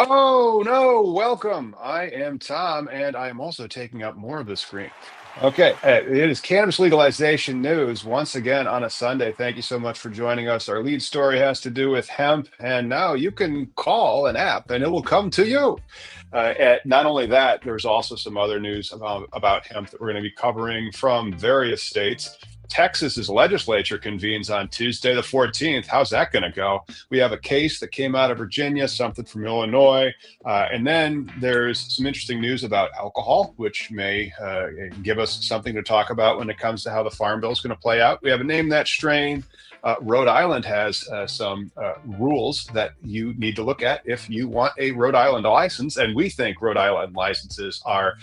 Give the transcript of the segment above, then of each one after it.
Oh, no, welcome. I am Tom, and I am also taking up more of the screen. Okay, it is cannabis legalization news once again on a Sunday. Thank you so much for joining us. Our lead story has to do with hemp, and now you can call an app and it will come to you. Not only that, there's also some other news about hemp that we're going to be covering from various states. Texas's legislature convenes on Tuesday, the 14th. How's that going to go? We have a case that came out of Virginia, something from Illinois. And then there's some interesting news about alcohol, which may give us something to talk about when it comes to how the Farm Bill is going to play out. We have a Name That Strain. Rhode Island has some rules that you need to look at if you want a Rhode Island license. And we think Rhode Island licenses are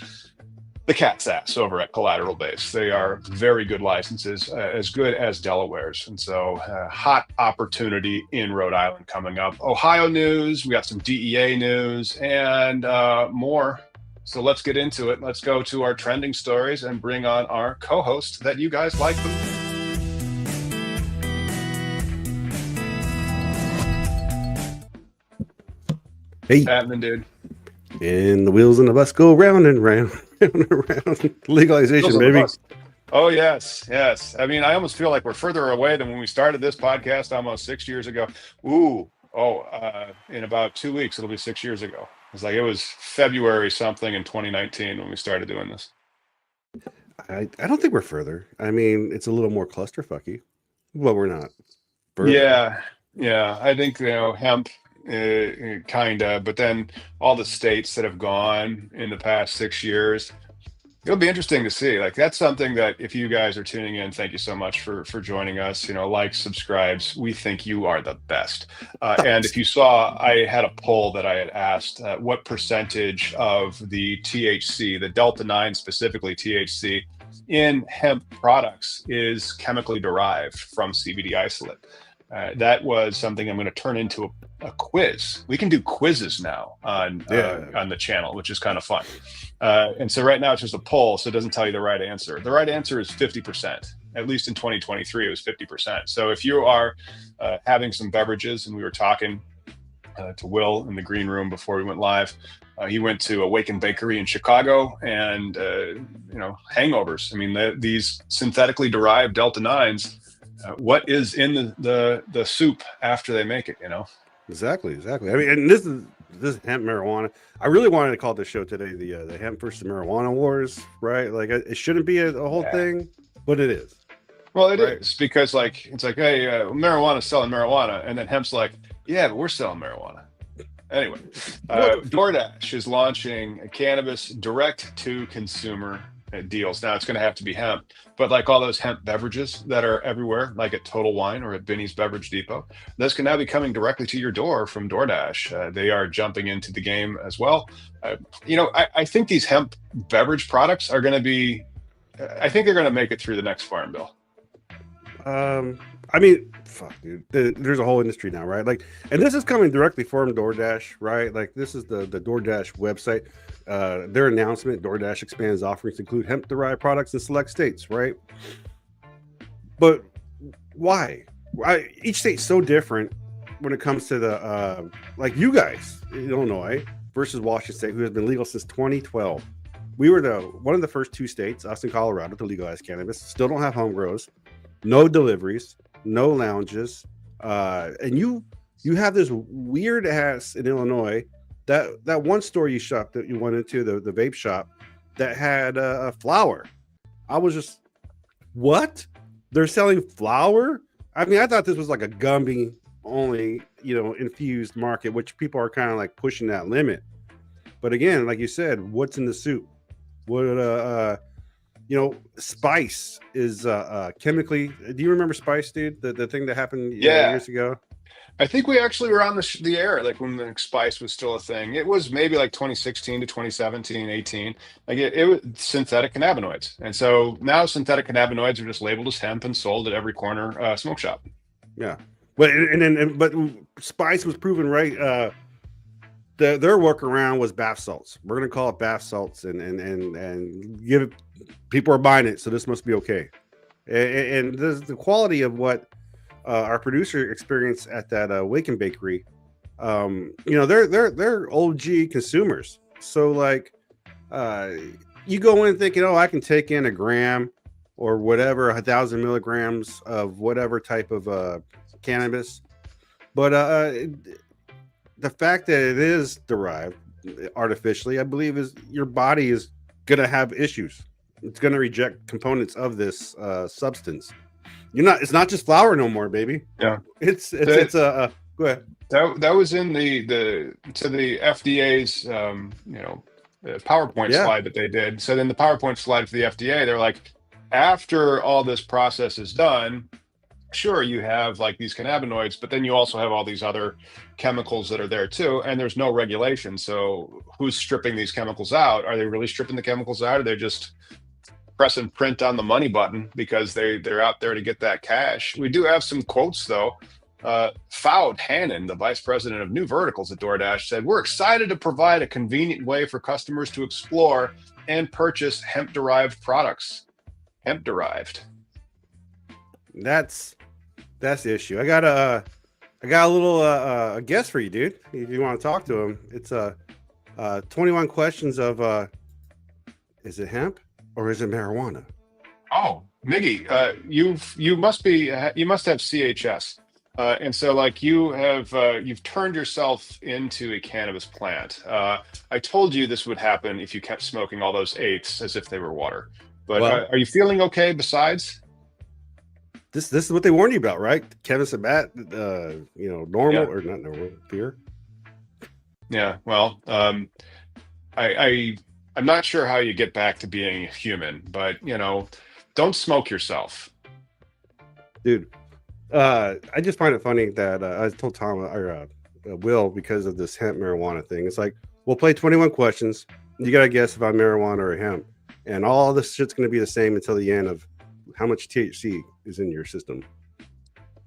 the cat's ass over at Collateral Base. They are very good licenses, as good as Delaware's. And so hot opportunity in Rhode Island coming up. Ohio news, we got some DEA news and more. So let's get into it. Let's go to our trending stories and bring on our co-host that you guys like them. Hey, Happening, dude. And the wheels on the bus go round and round and around. Legalization, baby. Oh, yes, yes. I mean, I almost feel like we're further away than when we started this podcast almost 6 years ago. In about 2 weeks, it'll be 6 years ago. It's like it was February something in 2019 when we started doing this. I don't think we're further. I mean, it's a little more clusterfucky, but we're not further. Yeah. I think, hemp, kind of, but then all the states that have gone in the past 6 years, it'll be interesting to see. Like, that's something that if you guys are tuning in, thank you so much for joining us. Like, subscribes. We think you are the best. And if you saw, I had a poll that I had asked what percentage of the THC, the Delta 9 specifically THC, in hemp products is chemically derived from CBD isolate. That was something I'm going to turn into a quiz. We can do quizzes now on the channel, which is kind of fun. And so right now it's just a poll, so it doesn't tell you the right answer. The right answer is 50%. At least in 2023, it was 50%. So if you are having some beverages, and we were talking to Will in the green room before we went live, he went to Awaken Bakery in Chicago, and hangovers. I mean, these synthetically derived Delta 9s. What is in the soup after they make it? Exactly. I mean, and this is hemp marijuana. I really wanted to call this show today the hemp versus marijuana wars, right? Like, it shouldn't be a whole thing, but it is. Well, it is, because it's like, hey, marijuana's selling marijuana, and then hemp's like, yeah, but we're selling marijuana. Anyway, DoorDash is launching a cannabis direct-to-consumer deals. Now it's going to have to be hemp, but like all those hemp beverages that are everywhere, like at Total Wine or at Binny's Beverage Depot, those can now be coming directly to your door from DoorDash. They are jumping into the game as well. I think these hemp beverage products are going to be, I think they're going to make it through the next Farm Bill. I mean, fuck, dude. There's a whole industry now, right? Like, and this is coming directly from DoorDash, right? Like, this is the DoorDash website. Their announcement: DoorDash expands offerings to include hemp-derived products in select states, right? But why? Each state's so different when it comes to the like you guys, Illinois versus Washington State, who has been legal since 2012. We were one of the first two states, us and Colorado, to legalize cannabis. Still don't have home grows, no deliveries, no lounges, and you have this weird ass in Illinois. That one store you shopped that you went into, the vape shop, that had a flower. I was just, what? They're selling flower? I mean, I thought this was like a gummy only, infused market, which people are kind of like pushing that limit. But again, like you said, what's in the soup? What spice is chemically. Do you remember spice, dude? The thing that happened years ago. I think we actually were on the air like when the spice was still a thing. It was maybe like 2016 to 2017, 18. Like it was synthetic cannabinoids, and so now synthetic cannabinoids are just labeled as hemp and sold at every corner smoke shop. Yeah, but but spice was proven right. Their workaround was bath salts. We're gonna call it bath salts, and give it. People are buying it, so this must be okay. And the quality of what our producer experienced at that Awaken Bakery they're OG consumers. So like, uh, you go in thinking, oh, I can take in a gram or whatever, 1,000 milligrams of whatever type of cannabis, but the fact that it is derived artificially, I believe, is your body is gonna have issues. It's gonna reject components of this substance. It's not just flour no more, baby. Yeah. It's a go ahead. That was in the FDA's PowerPoint Yeah. slide that they did. So then the PowerPoint slide for the FDA, they're like, after all this process is done, sure, you have like these cannabinoids, but then you also have all these other chemicals that are there too, and there's no regulation. So who's stripping these chemicals out? Are they really stripping the chemicals out? Or are they just pressing print on the money button because they're out there to get that cash? We do have some quotes though. Fouad Hannon, the vice president of new verticals at DoorDash, said, "We're excited to provide a convenient way for customers to explore and purchase hemp-derived products." Hemp-derived. That's the issue. I got a little a guess for you, dude. If you want to talk to him, it's 21 questions of is it hemp or is it marijuana? Oh, Miggy, you must have CHS, and so like you've turned yourself into a cannabis plant. I told you this would happen if you kept smoking all those eighths as if they were water. But Well, are you feeling okay besides? this is what they warned you about, right? Kevin Sabat, normal Yeah, or not normal beer. yeah. Well, I'm not sure how you get back to being human, but don't smoke yourself. Dude, I just find it funny that I told Tom or Will, because of this hemp marijuana thing. It's like, we'll play 21 questions. You gotta guess if I'm marijuana or hemp, and all this shit's gonna be the same until the end of how much THC is in your system.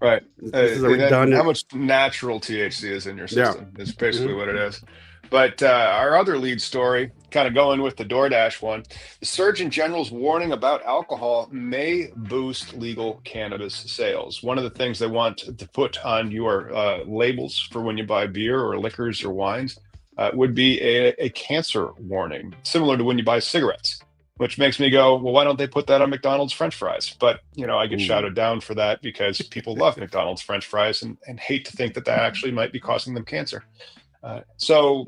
Right. This is a And then how redundant. much natural THC is in your Yeah. system is basically Mhm. what it is. But our other lead story, kind of going with the DoorDash one, the Surgeon General's warning about alcohol may boost legal cannabis sales. One of the things they want to put on your labels for when you buy beer or liquors or wines would be a cancer warning, similar to when you buy cigarettes. Which makes me go, well, why don't they put that on McDonald's French fries? But I get Ooh. shouted down for that because people love McDonald's French fries and hate to think that that actually might be causing them cancer. So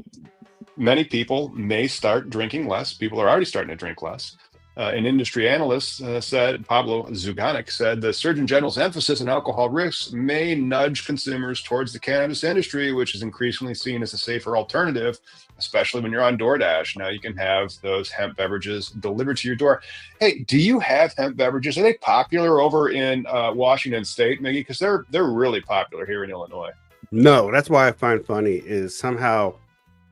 many people may start drinking less. People are already starting to drink less. An industry analyst said, Pablo Zuganic said, the Surgeon General's emphasis on alcohol risks may nudge consumers towards the cannabis industry, which is increasingly seen as a safer alternative, especially when you're on DoorDash. Now you can have those hemp beverages delivered to your door. Hey, do you have hemp beverages? Are they popular over in Washington State, Miggy? Because they're really popular here in Illinois. No, that's why I find funny is somehow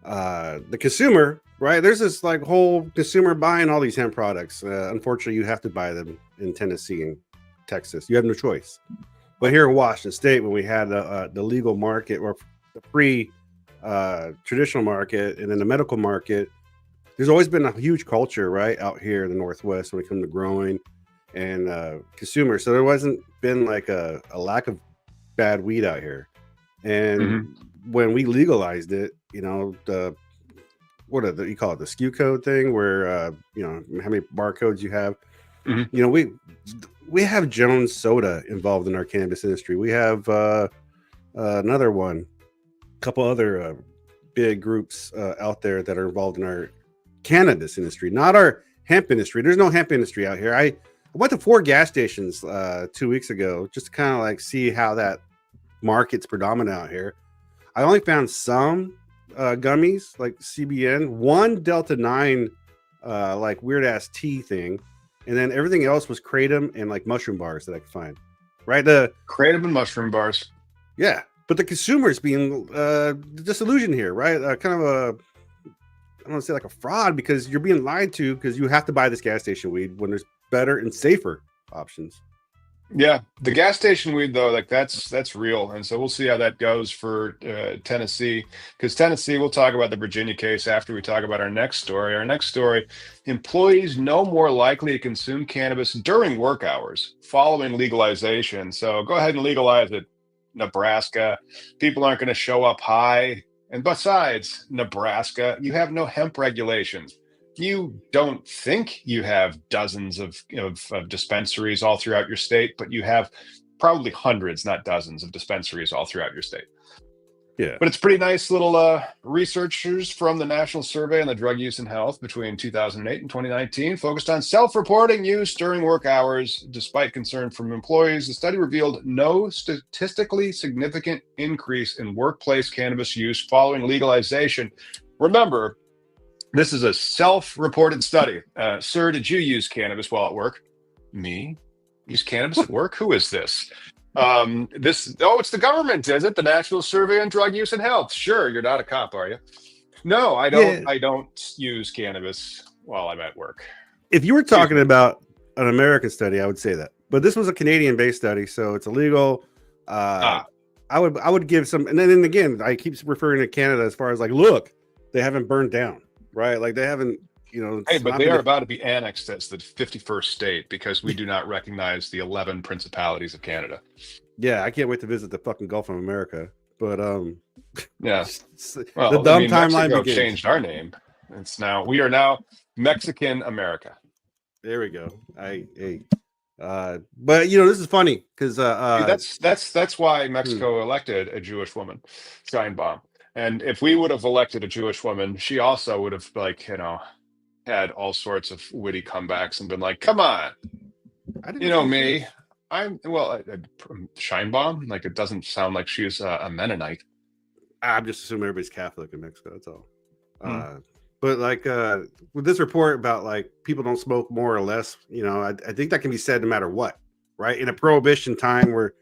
the consumer, right? There's this like whole consumer buying all these hemp products. Unfortunately, you have to buy them in Tennessee and Texas. You have no choice. But here in Washington State, when we had the legal market or the free traditional market and then the medical market, there's always been a huge culture right out here in the Northwest when it comes to growing and consumers. So there wasn't been like a lack of bad weed out here. And Hmm. when we legalized it, the you call it, the SKU code thing, where how many barcodes you have. Hmm. We have Jones Soda involved in our cannabis industry. We have another one, a couple other big groups out there that are involved in our cannabis industry, not our hemp industry. There's no hemp industry out here. I went to 4 gas stations 2 weeks ago just to kind of like see how that market's predominant out here. I only found some gummies like CBN, one Delta 9 like weird ass tea thing, and then everything else was kratom and like mushroom bars that I could find. Right? Kratom and mushroom bars. Yeah, but the consumer's being disillusioned here, right? Kind of I don't want to say like a fraud, because you're being lied to because you have to buy this gas station weed when there's better and safer options. Yeah, the gas station weed though, like that's real, and so we'll see how that goes for Tennessee. Because Tennessee, we'll talk about the Virginia case after we talk about our next story. Our next story: employees no more likely to consume cannabis during work hours following legalization. So go ahead and legalize it. Nebraska. People aren't going to show up high. And besides, Nebraska, you have no hemp regulations. You don't think you have dozens of dispensaries all throughout your state, but you have probably hundreds, not dozens, of dispensaries all throughout your state. Yeah. But it's pretty nice little researchers from the National Survey on the Drug Use and Health between 2008 and 2019 focused on self-reporting use during work hours. Despite concern from employees, the study revealed no statistically significant increase in workplace cannabis use following legalization. Remember, this is a self-reported study. Sir, did you use cannabis while at work? Me? Use cannabis at work? Who is this? It's the government, is it? The National Survey on Drug Use and Health. Sure, you're not a cop, are you? No, I don't. Yeah. I don't use cannabis while I'm at work. If you were talking about an American study, I would say that. But this was a Canadian-based study, so it's illegal. I would give some, and then again, I keep referring to Canada as far as like, look, they haven't burned down, right? Like they haven't, Hey, but they are about to be annexed as the 51st state because we do not recognize the 11 principalities of Canada. Yeah, I can't wait to visit the fucking Gulf of America. But yeah, well, the dumb timeline Mexico changed our name. We are now Mexican America. There we go. But this is funny because that's why Mexico elected a Jewish woman, Steinbaum. And if we would have elected a Jewish woman, she also would have had all sorts of witty comebacks and been like, come on, me. I'm Scheinbaum. Like, it doesn't sound like she's a Mennonite. I'm just assuming everybody's Catholic in Mexico. That's all. But like with this report about like people don't smoke more or less, I think that can be said no matter what, right? In a prohibition time where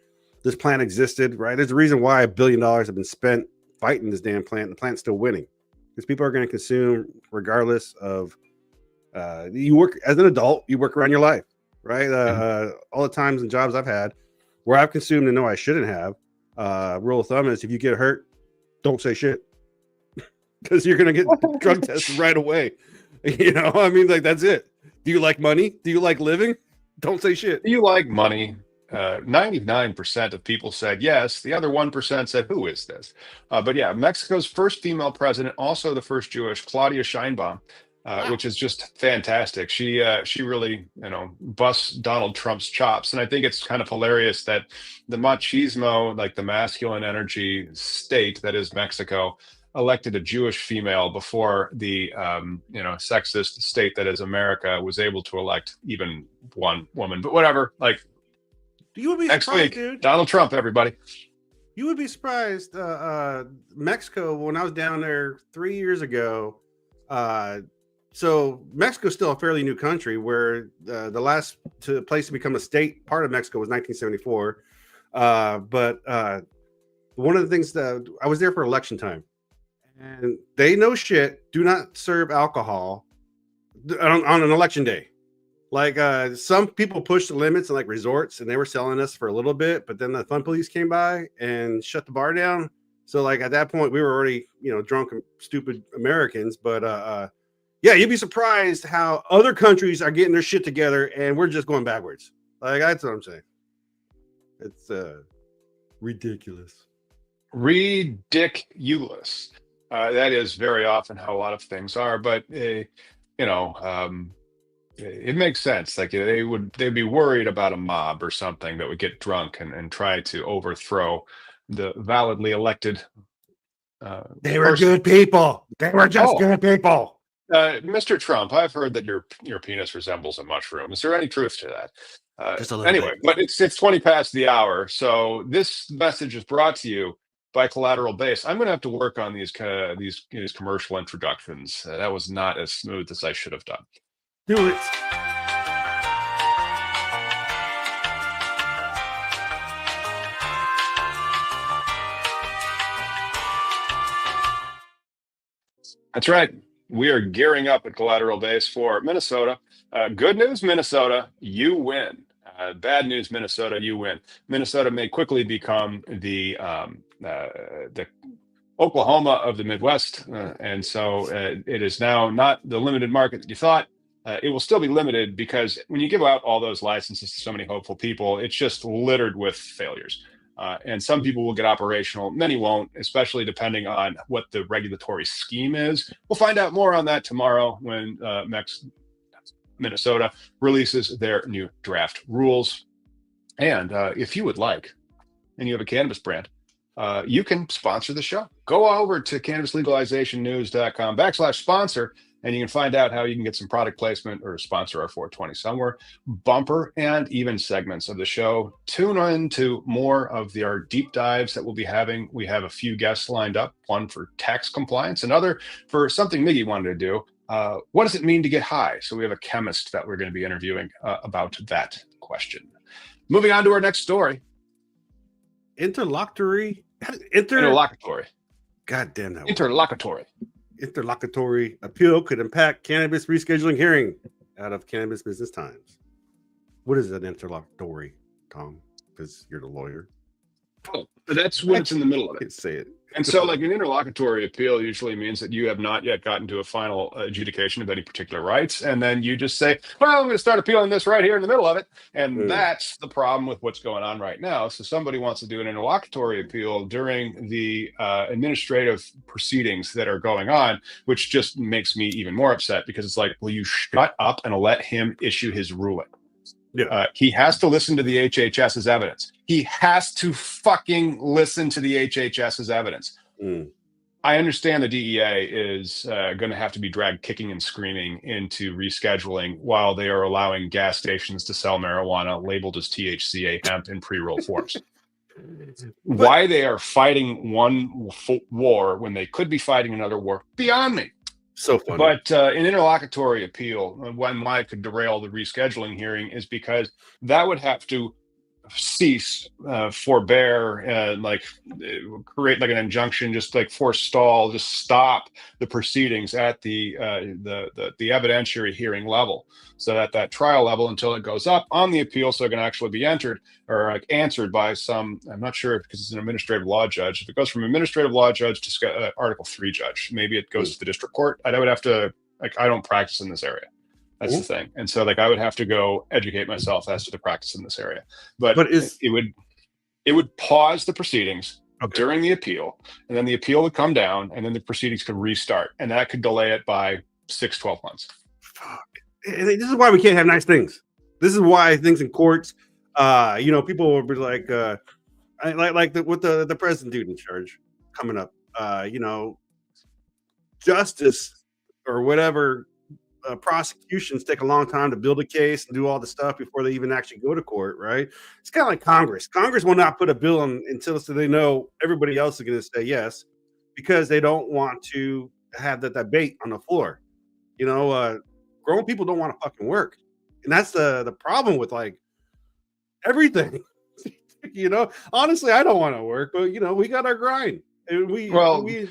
this plant existed, right? There's a reason why $1 billion have been spent fighting this damn plant. And the plant's still winning because people are going to consume regardless of. You work as an adult, you work around your life, right? All the times and jobs I've had where I've consumed and know I shouldn't have. Rule of thumb is if you get hurt, don't say shit because you're gonna get drug tested right away. Like that's it. Do you like money? Do you like living? Don't say shit. Do you like money? 99% of people said yes. The other 1% said, who is this? But yeah, Mexico's first female president, also the first Jewish, Claudia Sheinbaum. Which is just fantastic. She really, busts Donald Trump's chops. And I think it's kind of hilarious that the machismo, like the masculine energy state that is Mexico, elected a Jewish female before the, sexist state that is America was able to elect even one woman. But whatever, like, you would be next surprised, week, dude. Donald Trump, everybody. You would be surprised. Mexico, when I was down there 3 years ago, so Mexico's still a fairly new country where the last place to become a state part of Mexico was 1974. But one of the things that I was there for election time and they no shit do not serve alcohol on an election day. Like some people pushed the limits in like resorts and they were selling us for a little bit, but then the fun police came by and shut the bar down. So like at that point we were already, drunk and stupid Americans, but yeah, you'd be surprised how other countries are getting their shit together and we're just going backwards. Like, that's what I'm saying. It's ridiculous. Ridiculous. That is very often how a lot of things are, but it makes sense. Like they'd be worried about a mob or something that would get drunk and try to overthrow the validly elected. They were good people. They were just good people. Mr. Trump, I've heard that your penis resembles a mushroom. Is there any truth to that? Just a little bit. But it's 20 past the hour. So this message is brought to you by Collateral Base. I'm going to have to work on these commercial introductions. That was not as smooth as I should have done. Do it. That's right. We are gearing up at Collateral Base for Minnesota. Good news, Minnesota, you win. Bad news, Minnesota, you win. Minnesota may quickly become the Oklahoma of the Midwest, and so it is now not the limited market that you thought. It will still be limited because when you give out all those licenses to so many hopeful people, it's just littered with failures. And some people will get operational, many won't, especially depending on what the regulatory scheme is. We'll find out more on that tomorrow when Minnesota releases their new draft rules. And if you would like, and you have a cannabis brand, you can sponsor the show. Go over to cannabislegalizationnews.com/sponsor, and you can find out how you can get some product placement or sponsor our 420 somewhere, bumper, and even segments of the show. Tune in to more of our deep dives that we'll be having. We have a few guests lined up, one for tax compliance, another for something Miggy wanted to do. What does it mean to get high? So we have a chemist that we're going to be interviewing about that question. Moving on to our next story. Interlocutory. God damn that. Interlocutory appeal could impact cannabis rescheduling hearing out of Cannabis Business Times. What is an interlocutory, Tom? Because you're the lawyer. Oh, that's when it's in the middle of it. Say it. And so, like, an interlocutory appeal usually means that you have not yet gotten to a final adjudication of any particular rights. And then you just say, well, I'm going to start appealing this right here in the middle of it. And that's the problem with what's going on right now. So somebody wants to do an interlocutory appeal during the administrative proceedings that are going on, which just makes me even more upset because it's like, will you shut up and let him issue his ruling? Yeah. He has to listen to the HHS's evidence. He has to fucking listen to the HHS's evidence. I understand the DEA is going to have to be dragged kicking and screaming into rescheduling while they are allowing gas stations to sell marijuana labeled as THCA hemp in pre-rolled forms. Why they are fighting one war when they could be fighting another war, beyond me. So funny. But an interlocutory appeal, why could derail the rescheduling hearing, is because that would have to cease, forbear, create like an injunction, just like forestall, just stop the proceedings at the evidentiary hearing level, so at that trial level until it goes up on the appeal, so it can actually be entered or answered by some. I'm not sure because it's an administrative law judge. If it goes from administrative law judge to Article 3 judge, maybe it goes to the district court. I would have to I don't practice in this area. That's the thing. And so I would have to go educate myself as to the practice in this area. But it would pause the proceedings during the appeal, and then the appeal would come down, and then the proceedings could restart. And that could delay it by 6-12 months. Fuck. This is why we can't have nice things. This is why things in courts, people will be like, with the president dude in charge coming up, justice or whatever. Prosecutions take a long time to build a case and do all the stuff before they even actually go to court, right? It's kind of like Congress. Congress will not put a bill on until they know everybody else is going to say yes, because they don't want to have that debate on the floor. Grown people don't want to fucking work, and that's the problem with like everything. Honestly, I don't want to work, but we got our grind, and don't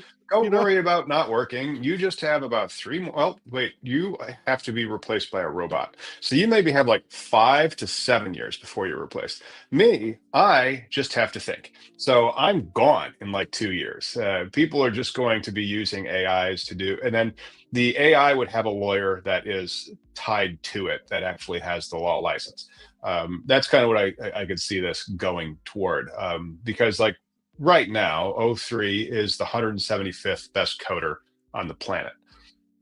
worry about not working. You just have about 3 more. Well, wait, you have to be replaced by a robot. So you maybe have like 5 to 7 years before you're replaced. Me, I just have to think. So I'm gone in like 2 years. People are just going to be using AIs to do, and then the AI would have a lawyer that is tied to it that actually has the law license. That's kind of what I could see this going toward, because like, right now, O3 is the 175th best coder on the planet,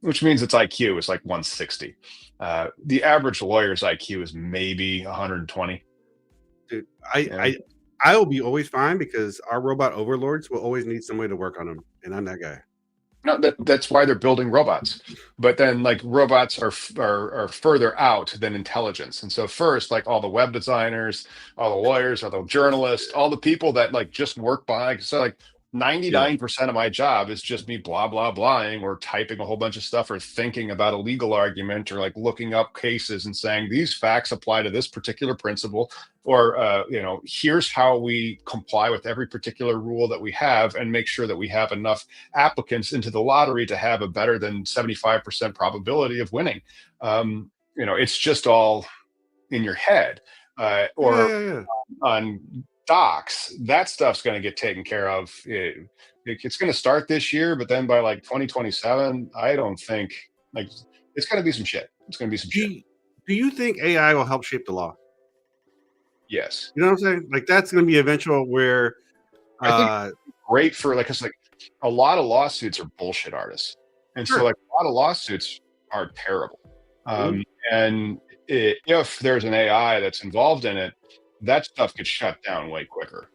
which means its IQ is like 160. The average lawyer's IQ is maybe 120. Dude, I will be always fine because our robot overlords will always need somebody to work on them, and I'm that guy. No, that's why they're building robots. But then like robots are further out than intelligence. And so first, like all the web designers, all the lawyers, all the journalists, all the people that like just work by. So like 99% of my job is just me blah, blah, blahing or typing a whole bunch of stuff or thinking about a legal argument or like looking up cases and saying these facts apply to this particular principle, or, here's how we comply with every particular rule that we have and make sure that we have enough applicants into the lottery to have a better than 75% probability of winning. It's just all in your head, on docs. That stuff's going to get taken care of. It's going to start this year, but then by like 2027, I don't think it's going to be some shit. It's going to be some shit. Do you think AI will help shape the law? Yes. You know what I'm saying? Like that's going to be eventual where, I think uh, it's great for like, cause like a lot of lawsuits are bullshit artists. And so sure. like a lot of lawsuits are terrible. Mhm. Um, and if there's an AI that's involved in it, that stuff gets shut down way quicker.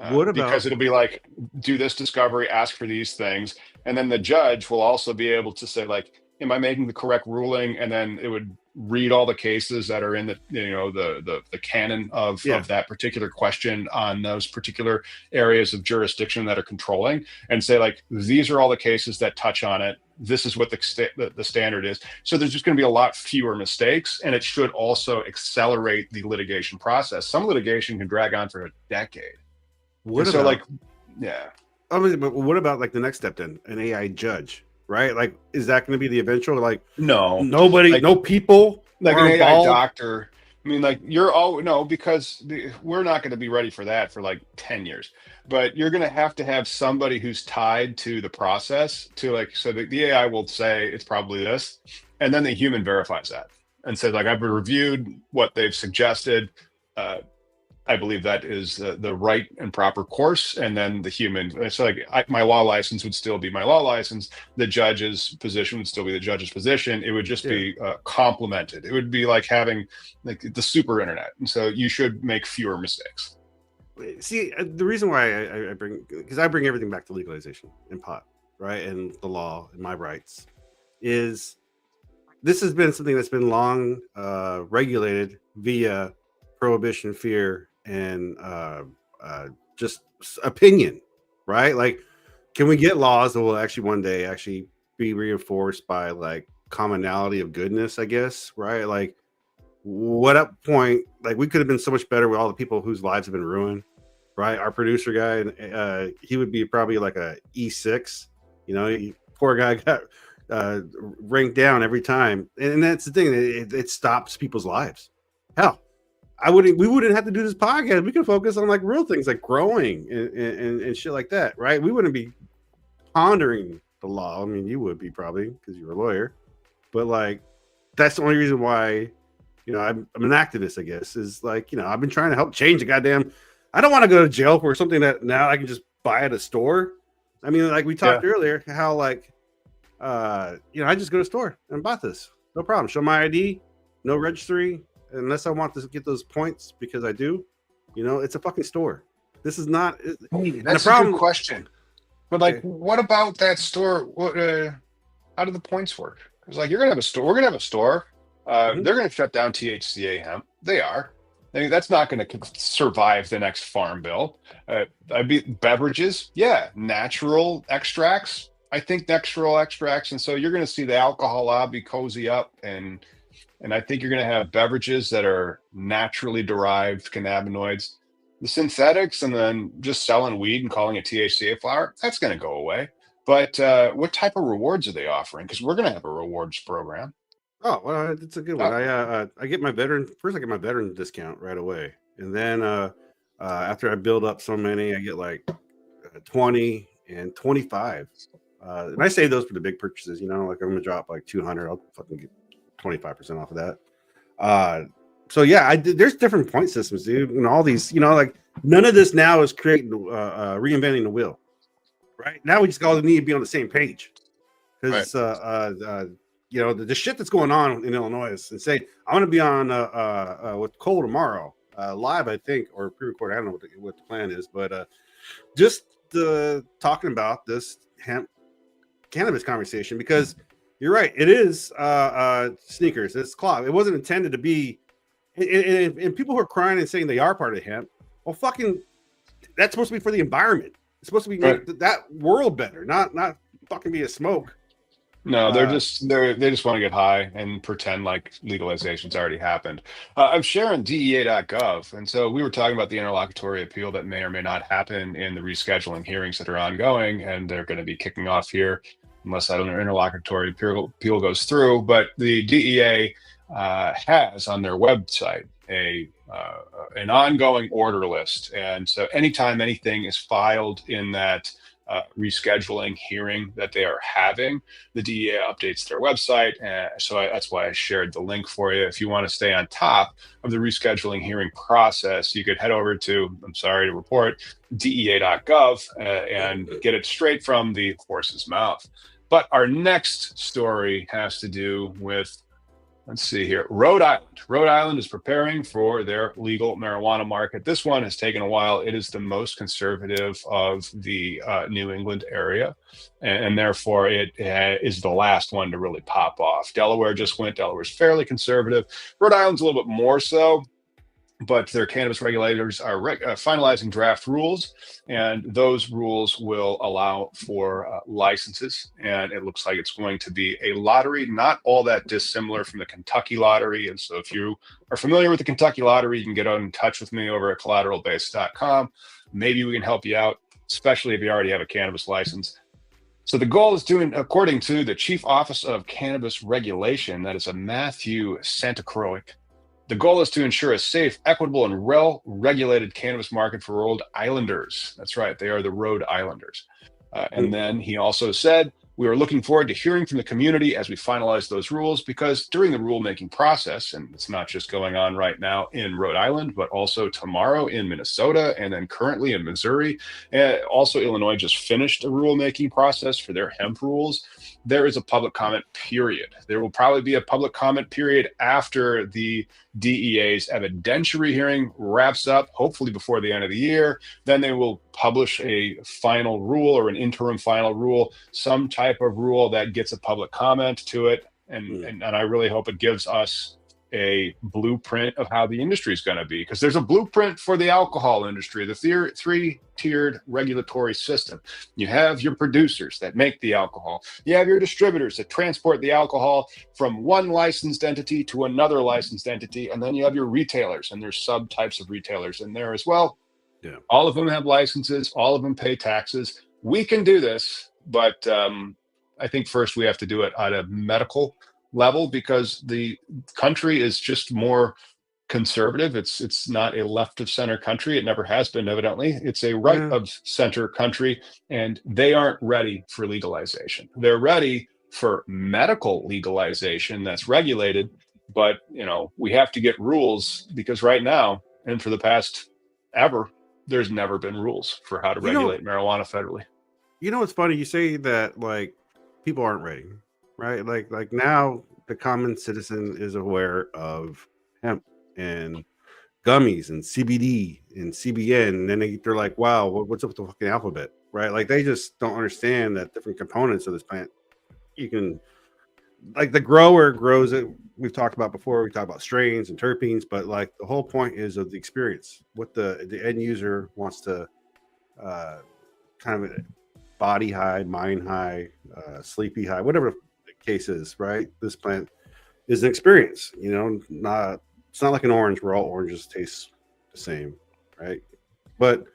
What Because about, it'll be like, do this discovery, ask for these things, and then the judge will also be able to say like, am I making the correct ruling? And then it would read all the cases that are in the the canon yeah, of that particular question on those particular areas of jurisdiction that are controlling, and say like, these are all the cases that touch on it. This is what the standard is. So there's just going to be a lot fewer mistakes, and it should also accelerate the litigation process. Some litigation can drag on for a decade. And what so, like, about, yeah, I mean, but what about like the next step then? An AI judge, right? Like, is that going to be the eventual? Like, no, nobody, like no people an are AI involved. doctor. I mean, like you're all no, because we're not going to be ready for that for like 10 years. But you're going to have somebody who's tied to the process to like, so the AI will say it's probably this, and then the human verifies that and says like, I've reviewed what they've suggested. Uh, I believe that is the right and proper course. And then the human, so like my law license would still be my law license. The judge's position would still be the judge's position. It would just Yeah. be complemented. It would be like having like the super internet. And so you should make fewer mistakes. See, the reason why I bring, because I bring everything back to legalization and pot, right, and the law and my rights, is this has been something that's been long regulated via prohibition, fear, and just opinion, right? Like, can we get laws that will actually one day actually be reinforced by like commonality of goodness? I guess, right? Like, what up point? Like, we could have been so much better with all the people whose lives have been ruined, right? Our producer guy, he would be probably like a E6. You know, poor guy got ranked down every time, and that's the thing. It stops people's lives. Hell, we wouldn't have to do this podcast. We could focus on like real things like growing and shit like that, right? We wouldn't be pondering the law. I mean, you would be probably because you're a lawyer, but like that's the only reason why I'm an activist. I guess is like I've been trying to help change the goddamn. I don't want to go to jail for something that now I can just buy at a store. I mean, like we Yeah. talked earlier, how like I just go to the store and bought this. No problem. Show my ID, no registry, unless I want to get those points because I do. It's a fucking store. This is not. Hey, And the that's a good problem. question. But like, Okay. what about that store? What? How do the points work? Because like, you're gonna have a store. We're gonna have a store. Mhm. They're gonna shut down THCA hemp. They are. I mean, that's not going to survive the next farm bill. I'd be beverages, yeah, natural extracts. I think natural extracts, and so you're going to see the alcohol lobby cozy up, and I think you're going to have beverages that are naturally derived cannabinoids. The synthetics, and then just selling weed and calling it THCA flower, that's going to go away. But what type of rewards are they offering? Because we're going to have a rewards program. Oh, well, it's a good one. Uh, I get my veteran first. I get my veteran discount right away, and then after I build up so many, I get like 20 and 25. And I save those for the big purchases. Like I'm gonna drop like 200. I'll fucking get 25% off of that. Uh, so yeah, there's different point systems, dude, and all these. Like none of this now is creating reinventing the wheel. Right now, we just all need to be on the same page right. because the shit that's going on in Illinois is insane. I'm going to be on with Cole tomorrow, live, I think, or pre-recorded. I don't know what the plan is, but just talking about this hemp cannabis conversation because you're right. It is sneakers. It's cloth. It wasn't intended to be. And people who are crying and saying they are part of hemp, well, fucking, that's supposed to be for the environment. It's supposed to be Right. make that world better, not fucking be a smoke. No, Uh, they just want to get high and pretend like legalization's already happened. I'm sharing DEA.gov, and so we were talking about the interlocutory appeal that may or may not happen in the rescheduling hearings that are ongoing, and they're going to be kicking off here unless that interlocutory appeal goes through. But the DEA has on their website an ongoing order list, and so anytime anything is filed in that rescheduling hearing that they are having. The DEA updates their website, that's why I shared the link for you. If you want to stay on top of the rescheduling hearing process, you could head over to, I'm sorry to report, dea.gov and get it straight from the horse's mouth. But our next story has to do with, let's see here, Rhode Island. Rhode Island is preparing for their legal marijuana market. This one has taken a while. It is the most conservative of the New England area, and therefore it is the last one to really pop off. Delaware just went. Delaware's fairly conservative. Rhode Island's a little bit more so, but their cannabis regulators are finalizing draft rules, and those rules will allow for licenses. And it looks like it's going to be a lottery, not all that dissimilar from the Kentucky lottery. And so if you are familiar with the Kentucky lottery, you can get in touch with me over at collateralbase.com. Maybe we can help you out, especially if you already have a cannabis license. So the goal is doing, according to the Chief Office of Cannabis Regulation, that is a Matthew Santacroix, the goal is to ensure a safe, equitable, and well-regulated cannabis market for Rhode Islanders. That's right, they are the Rhode Islanders. And then he also said, we are looking forward to hearing from the community as we finalize those rules, because during the rulemaking process, and it's not just going on right now in Rhode Island, but also tomorrow in Minnesota, and then currently in Missouri. Also, Illinois just finished a rulemaking process for their hemp rules. There is a public comment period. There will probably be a public comment period after the DEA's evidentiary hearing wraps up, hopefully before the end of the year. Then they will publish a final rule or an interim final rule, some type of rule that gets a public comment to it. And I really hope it gives us a blueprint of how the industry is going to be, because there's a blueprint for the alcohol industry, the three-tiered regulatory system. You have your producers that make the alcohol. You have your distributors that transport the alcohol from one licensed entity to another licensed entity. And then you have your retailers, and there's subtypes of retailers in there as well. Yeah. All of them have licenses. All of them pay taxes. We can do this, but I think first we have to do it at a medical level, because the country is just more conservative. It's not a left of center country. It never has been, evidently. It's a right of center country, and they aren't ready for legalization. They're ready for medical legalization that's regulated, but we have to get rules, because right now, and for the past ever, there's never been rules for how to regulate marijuana federally. It's funny you say that, like, people aren't ready, right? Like now the common citizen is aware of hemp and gummies and CBD and CBN, and then they're like, wow, what's up with the fucking alphabet, right? Like, they just don't understand that different components of this plant, you can, like, the grower grows it. We've talked about before. We talked about strains and terpenes, but like the whole point is of the experience, what the end user wants to kind of body high, mind high, sleepy high, whatever the case is, right? This plant is an experience, it's not like an orange where all oranges taste the same, right? But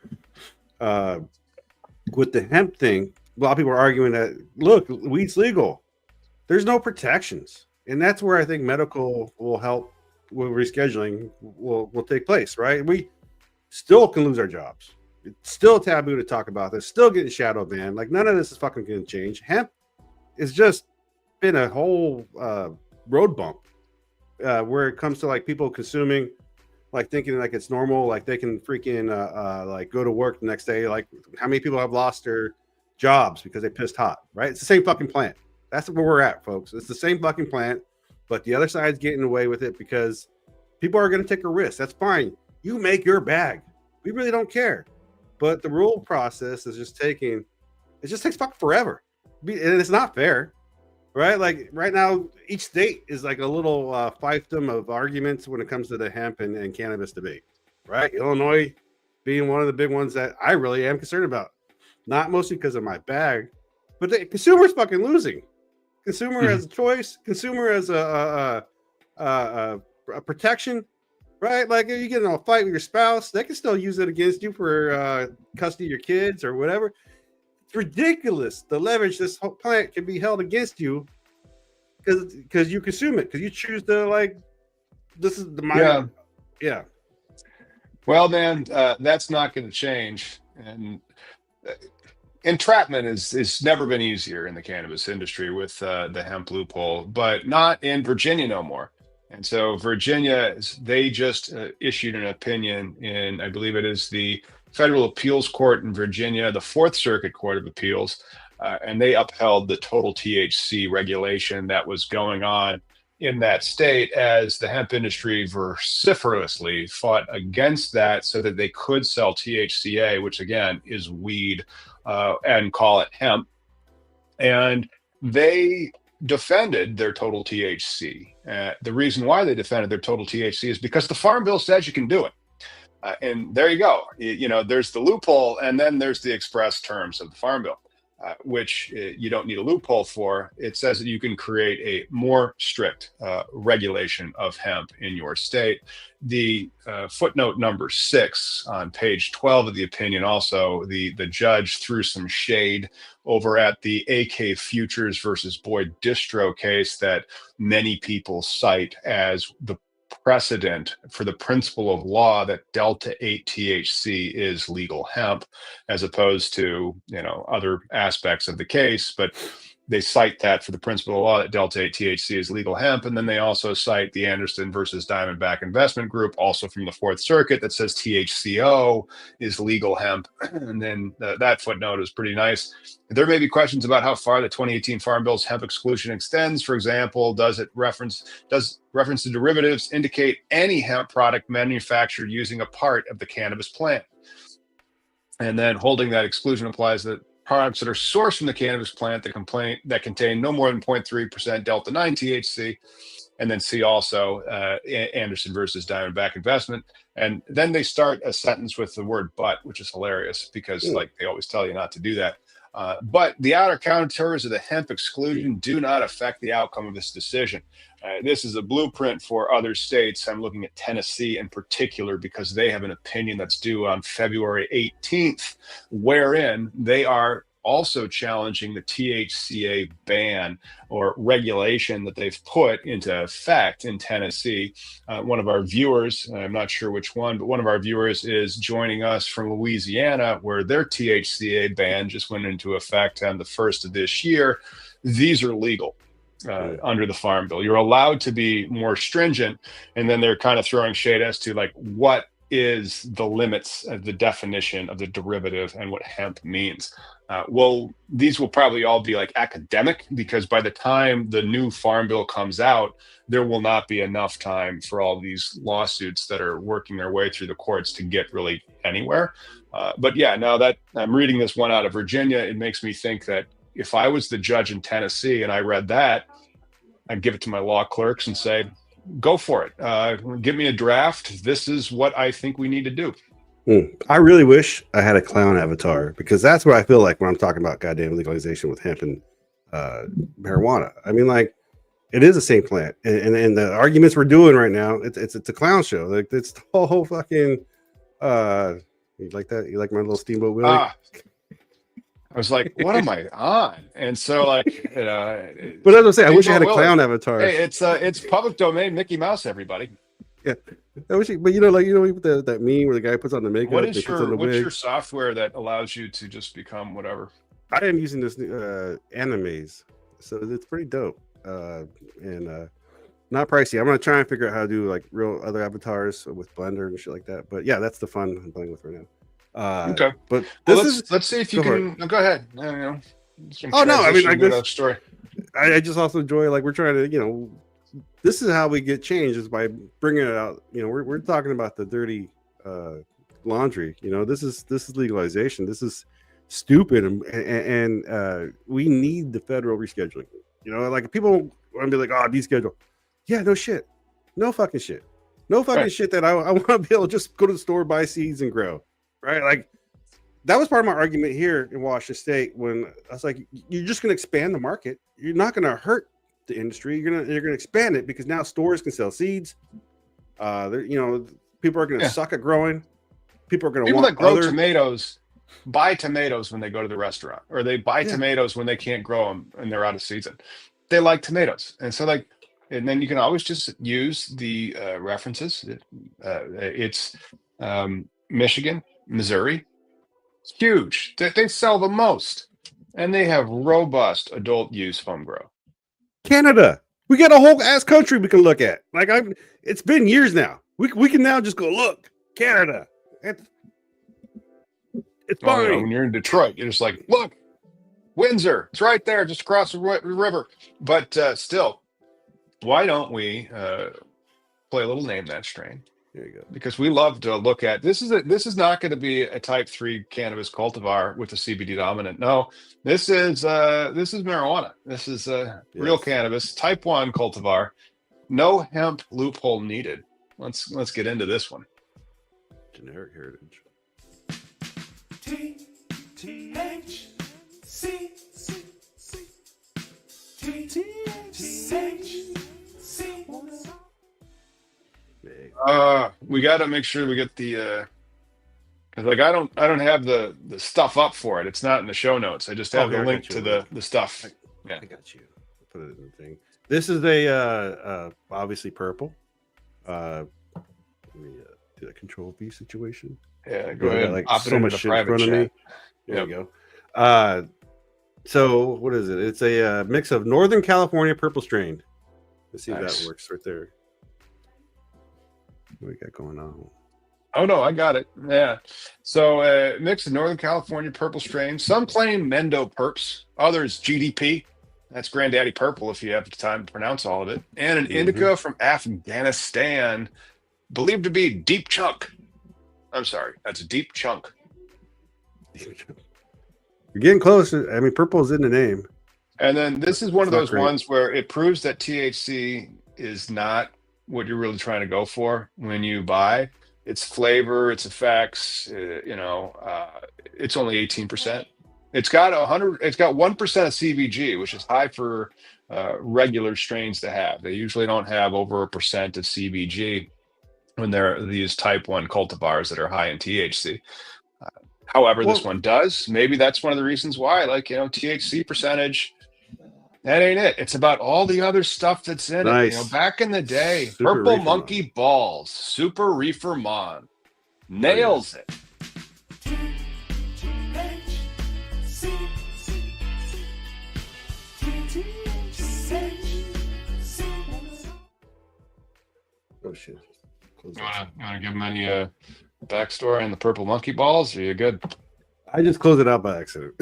with the hemp thing, a lot of people are arguing that, look, weed's legal. There's no protections. And that's where I think medical will help with rescheduling will take place, right? We still can lose our jobs. It's still taboo to talk about this, still getting shadow banned. Like, none of this is fucking going to change. Hemp has just been a whole road bump where it comes to like people consuming, like thinking like it's normal, like they can freaking like go to work the next day. Like, how many people have lost their jobs because they pissed hot, right? It's the same fucking plant. That's where we're at, folks. It's the same fucking plant, but the other side's getting away with it because people are going to take a risk. That's fine. You make your bag. We really don't care. But the rule process is just it just takes fucking forever. And it's not fair, right? Like, right now, each state is like a little fiefdom of arguments when it comes to the hemp and cannabis debate, right? Illinois being one of the big ones that I really am concerned about. Not mostly because of my bag, but the consumer's fucking losing. Consumer as a choice, consumer as a protection, right? Like, if you get in a fight with your spouse, they can still use it against you for custody of your kids or whatever. It's ridiculous the leverage this whole plant can be held against you because you consume it, because you choose to, like, this is the mind. Yeah. Well, man, that's not going to change. And entrapment is never been easier in the cannabis industry with the hemp loophole, but not in Virginia no more. And so Virginia, they just issued an opinion in, I believe it is the Federal Appeals Court in Virginia, the Fourth Circuit Court of Appeals, and they upheld the total THC regulation that was going on in that state as the hemp industry vociferously fought against that so that they could sell THCA, which again is weed, and call it hemp. And they defended their total THC. The reason why they defended their total THC is because the Farm Bill says you can do it. And there you go. There's the loophole, and then there's the express terms of the Farm Bill, which you don't need a loophole for. It says that you can create a more strict regulation of hemp in your state. The footnote number 6 on page 12 of the opinion, also, the judge threw some shade over at the AK Futures versus Boyd Distro case that many people cite as the precedent for the principle of law that Delta 8 THC is legal hemp, as opposed to other aspects of the case. But they cite that for the principle of law that Delta 8 THC is legal hemp. And then they also cite the Anderson versus Diamondback Investment Group, also from the Fourth Circuit, that says THCO is legal hemp. And then that footnote is pretty nice. There may be questions about how far the 2018 Farm Bill's hemp exclusion extends. For example, does reference to derivatives indicate any hemp product manufactured using a part of the cannabis plant? And then holding that exclusion applies that products that are sourced from the cannabis plant that contain no more than 0.3% Delta 9 THC. And then see also Anderson versus Diamondback Investment. And then they start a sentence with the word "but," which is hilarious because they always tell you not to do that. But the outer contours of the hemp exclusion do not affect the outcome of this decision. This is a blueprint for other states. I'm looking at Tennessee in particular because they have an opinion that's due on February 18th, wherein they are also challenging the THCA ban or regulation that they've put into effect in Tennessee. One of our viewers, I'm not sure which one, but one of our viewers is joining us from Louisiana, where their THCA ban just went into effect on the 1st of this year. These are legal under the Farm Bill. You're allowed to be more stringent, and then they're kind of throwing shade as to what is the limits of the definition of the derivative and what hemp means. Well, these will probably all be academic, because by the time the new Farm Bill comes out, there will not be enough time for all these lawsuits that are working their way through the courts to get really anywhere. But yeah, now that I'm reading this one out of Virginia, it makes me think that if I was the judge in Tennessee and I read that, I'd give it to my law clerks and say, go for it. Give me a draft. This is what I think we need to do. I really wish I had a clown avatar, because that's what I feel like when I'm talking about goddamn legalization with hemp and marijuana. I mean, it is the same plant, and the arguments we're doing right now, it's a clown show. It's the whole fucking. You like that? You like my little steamboat Willie? I was like, what am I on? And so but as I say, I wish I had a clown avatar. Hey, it's public domain Mickey Mouse, everybody. Yeah, I wish, but that meme where the guy puts on the makeup. What's your software that allows you to just become whatever? I am using this Animaze, so it's pretty dope and not pricey. I'm gonna try and figure out how to do real other avatars with Blender and shit like that. But yeah, that's the fun I'm playing with right now. Okay, but let's see if you can. No, go ahead. I don't know. Oh no, I mean, this story. I just also enjoy we're trying to this is how we get change, is by bringing it out. We're talking about the dirty laundry. This is legalization. This is stupid, and we need the federal rescheduling. People want to be like, oh, deschedule. Yeah, no shit, no fucking shit, no fucking shit. That I want to be able to just go to the store, buy seeds, and grow. Right, that was part of my argument here in Washington State when I was like, you're just going to expand the market. You're not going to hurt the industry. You're gonna expand it, because now stores can sell seeds. People are gonna suck at growing. People that grow tomatoes buy tomatoes when they go to the restaurant, or they buy tomatoes when they can't grow them and they're out of season. They like tomatoes, and so and then you can always just use the references. It's Michigan, Missouri, Huge. They sell the most, and they have robust adult use home grow. Canada. We got a whole ass country we can look at. Like it's been years now. We can now just go look Canada. It's Well, fine. when you're in Detroit, you're just like, look, Windsor. It's right there, just across the river. But still, why don't we play a little name that strain? There you go. Because we love to look at this is not going to be a type 3 cannabis cultivar with a CBD dominant. No, this is marijuana. This is real cannabis, type 1 cultivar. No hemp loophole needed. Let's get into this one. Generic heritage. We got to make sure we get the because like I don't have the stuff up for it. It's not in the show notes. I just have the link to the stuff. I got you. Put it in the thing. This is a obviously purple. Let me do that control V situation. Yeah, go ahead. Like so much shit in front of me. There you go. So what is it? It's a mix of Northern California purple strain. Let's see if that works right there. What we got going on? Oh no, I got it. Yeah. So mix of Northern California purple strain. Some claim Mendo Perps, others GDP. That's Granddaddy Purple if you have the time to pronounce all of it. And an indica from Afghanistan, believed to be Deep Chunk. I'm sorry, that's Deep Chunk. You're getting close. I mean, purple is in the name. And then this is one of those ones where it proves that THC is not what you're really trying to go for when you buy. Its flavor, its effects, it's only 18%. It's got 1% of CBG, which is high for regular strains to have. They usually don't have over 1% of CBG when they're these type 1 cultivars that are high in THC. However, this one does. Maybe that's one of the reasons why, THC percentage, that ain't it. It's about all the other stuff that's in it. Back in the day, Super Purple Reefer Monkey Mon. Balls, Super Reefer Mon, nails it. Oh shit! You wanna give them any backstory on the Purple Monkey Balls? Or are you good? I just closed it out by accident.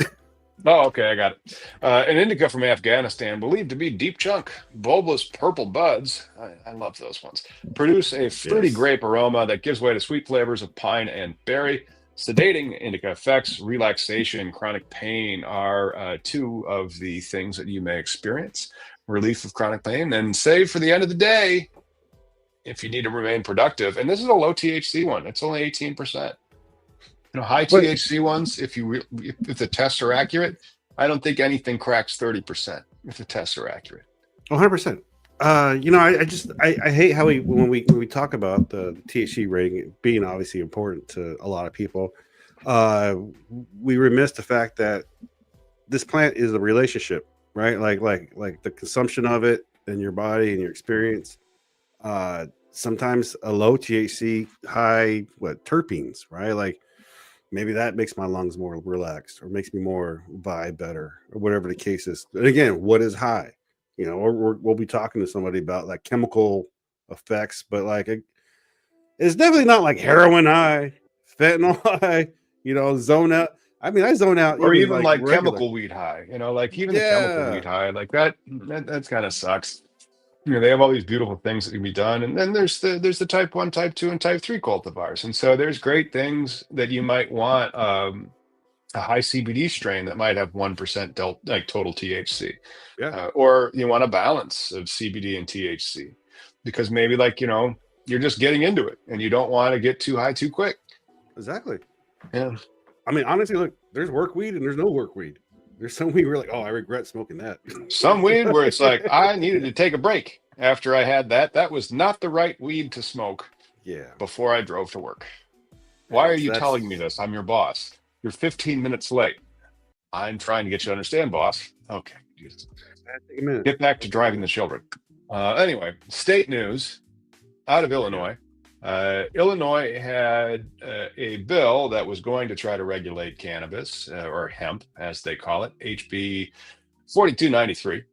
Oh, okay, I got it. An indica from Afghanistan, believed to be Deep Chunk, bulbous purple buds. I love those ones. Produce a fruity grape aroma that gives way to sweet flavors of pine and berry. Sedating indica effects, relaxation, chronic pain are two of the things that you may experience. Relief of chronic pain, and save for the end of the day if you need to remain productive. And this is a low THC one. It's only 18%. High THC ones, if the tests are accurate, I don't think anything cracks 30% if the tests are accurate. 100%. I hate how when we talk about the THC rating being obviously important to a lot of people, we remiss the fact that this plant is a relationship, right? Like the consumption of it in your body and your experience. Sometimes a low THC, high terpenes, right? Like maybe that makes my lungs more relaxed or makes me more vibe better or whatever the case is. And again, what is high? Or we'll be talking to somebody about like chemical effects, but like it's definitely not like heroin high, fentanyl high, zone out. I mean, I zone out. Or even like chemical weed high, the chemical weed high, like that kind of sucks. They have all these beautiful things that can be done. And then there's the type 1, type 2, and type 3 cultivars. And so there's great things that you might want a high CBD strain that might have 1% total THC. Yeah. Or you want a balance of CBD and THC because maybe you're just getting into it and you don't want to get too high too quick. Exactly. Yeah. I mean, honestly, look, there's work weed and there's no work weed. There's some weed where like, oh, I regret smoking that. Some weed where it's like, I needed to take a break after I had that. That was not the right weed to smoke. Yeah. Before I drove to work. Why are you telling me this? I'm your boss. You're 15 minutes late. I'm trying to get you to understand, boss. Okay. Get back to driving the children. Anyway, state news out of Illinois. Illinois had a bill that was going to try to regulate cannabis or hemp, as they call it, HB 4293.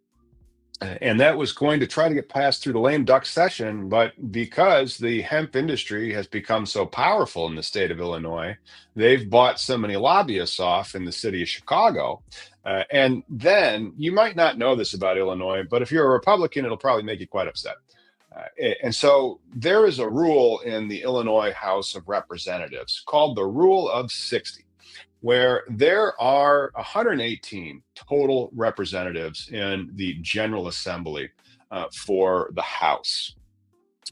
And that was going to try to get passed through the lame duck session. But because the hemp industry has become so powerful in the state of Illinois, they've bought so many lobbyists off in the city of Chicago. And then you might not know this about Illinois, but if you're a Republican, it'll probably make you quite upset. And so there is a rule in the Illinois House of Representatives called the Rule of 60, where there are 118 total representatives in the General Assembly for the House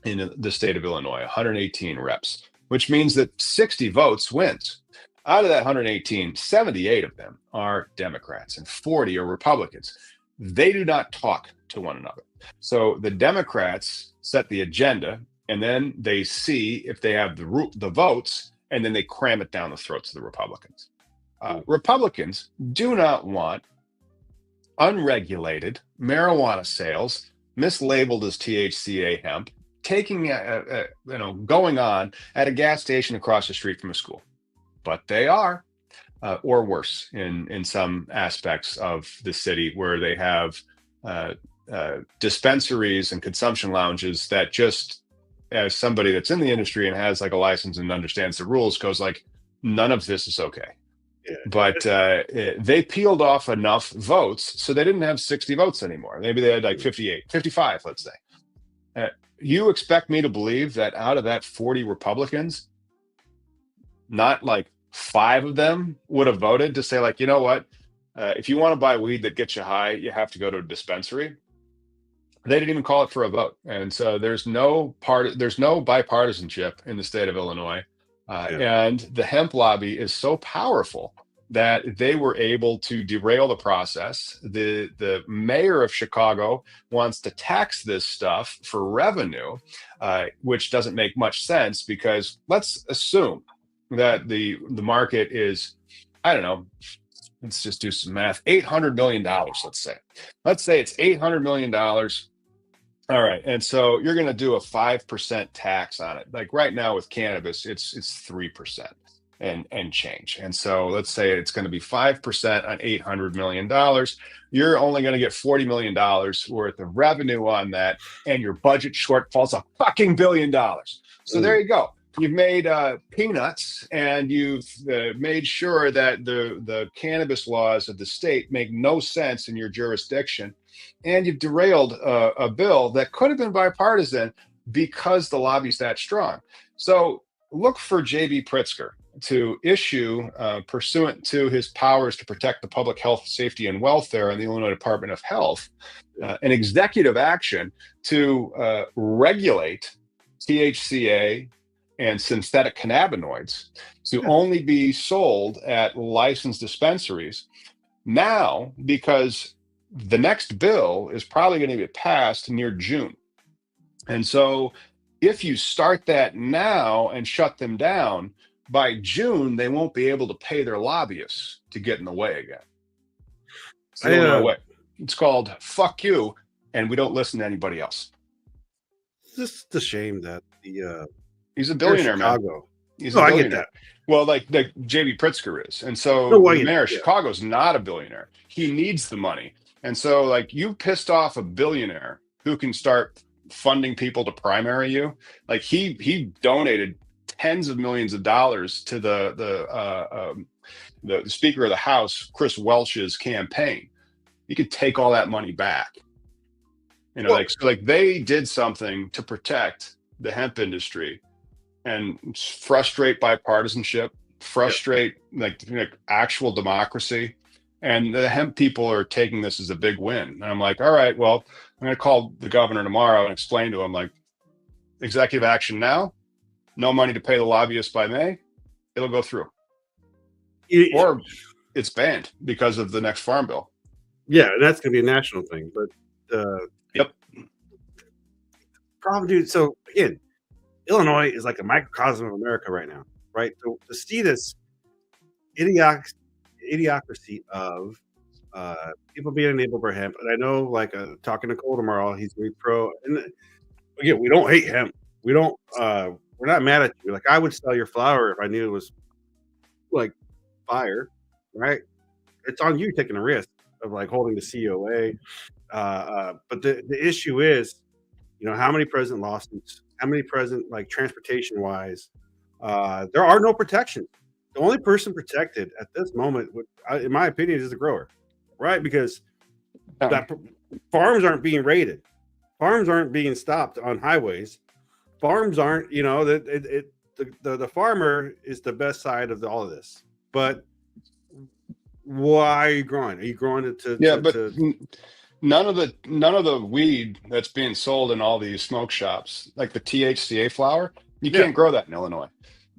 in the state of Illinois, 118 reps, which means that 60 votes wins. Out of that 118, 78 of them are Democrats and 40 are Republicans. They do not talk to one another. So the Democrats set the agenda, and then they see if they have the votes, and then they cram it down the throats of the Republicans. Republicans do not want unregulated marijuana sales, mislabeled as THCA hemp, going on at a gas station across the street from a school. But they are, or worse, in some aspects of the city where they have dispensaries and consumption lounges that just, as somebody that's in the industry and has like a license and understands the rules, goes like, none of this is okay. Yeah. But they peeled off enough votes, so they didn't have 60 votes anymore. Maybe they had like 58, 55, let's say. You expect me to believe that out of that 40 Republicans, not like 5 of them would have voted to say, like, you know what, if you want to buy weed that gets you high, you have to go to a dispensary. They didn't even call it for a vote. And so there's no bipartisanship in the state of Illinois. And the hemp lobby is so powerful that they were able to derail the process. The mayor of Chicago wants to tax this stuff for revenue, which doesn't make much sense, because let's assume that the market is, I don't know, let's just do some math, $800 million, let's say. Let's say it's $800 million. All right. And so you're going to do a 5% tax on it. Like right now with cannabis, it's 3% and change. And so let's say it's going to be 5% on $800 million. You're only going to get $40 million worth of revenue on that. And your budget shortfall's a fucking $1 billion. So there you go. You've made peanuts, and you've made sure that the cannabis laws of the state make no sense in your jurisdiction. And you've derailed a bill that could have been bipartisan because the lobby's that strong. So look for J.B. Pritzker to issue, pursuant to his powers to protect the public health, safety, and welfare in the Illinois Department of Health, an executive action to regulate THCA and synthetic cannabinoids to only be sold at licensed dispensaries now, because the next bill is probably going to get passed near June. And so if you start that now and shut them down, by June, they won't be able to pay their lobbyists to get in the way again. It's the Illinois way. It's called fuck you, and we don't listen to anybody else. It's just a shame that he's a billionaire, man. He's a billionaire. I get that. Well, like J.B. Pritzker is. And so the mayor of Chicago is not a billionaire. He needs the money. And so, like, you pissed off a billionaire who can start funding people to primary you. Like, he donated tens of millions of dollars to the Speaker of the House, Chris Welch's campaign. He could take all that money back. You know, they did something to protect the hemp industry and frustrate bipartisanship, frustrate like actual democracy. And the hemp people are taking this as a big win. And I'm like, all right, well, I'm going to call the governor tomorrow and explain to him, like, executive action now, no money to pay the lobbyists by May, it'll go through. Or it's banned because of the next farm bill. Yeah, that's going to be a national thing. But yep. Problem, dude. So again, Illinois is like a microcosm of America right now, right? So to see this idiocracy of people being enabled for hemp, and I know, like, talking to Cole tomorrow, he's very pro. And again, we don't hate hemp. We don't. We're not mad at you. Like, I would sell your flower if I knew it was like fire, right? It's on you taking a risk of like holding the COA. But the issue is, how many present lawsuits, how many present like transportation wise, there are no protections. The only person protected at this moment, in my opinion, is the grower, right? Because Yeah. that farms aren't being raided, farms aren't being stopped on highways, farms aren't, that the farmer is the best side of all of this. But why are you growing? Are you growing it Yeah, but none of the weed that's being sold in all these smoke shops, like the THCA flower, you yeah, can't grow that in Illinois.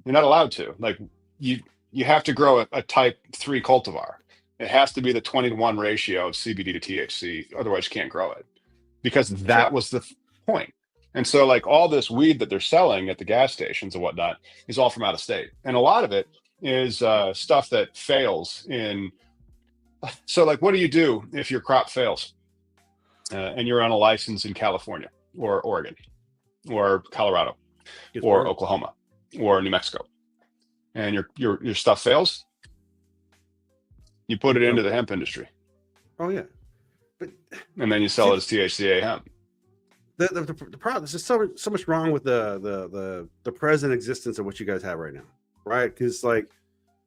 You're not allowed to. Like you you have to grow a type 3 cultivar. It has to be the 20 to 1 ratio of CBD to THC, otherwise you can't grow it. Because sure, that was the point. And so like all this weed that they're selling at the gas stations and whatnot is all from out of state. And a lot of it is stuff that fails in. So like, what do you do if your crop fails and you're on a license in California or Oregon or Colorado gets or burned. Oklahoma or New Mexico, and your stuff fails? You put it You into dump the it. hemp industry, Oh yeah, but and then you see, sell it as THCA hemp. the problem, there's just so much wrong with the present existence of what you guys have right now, right? Because like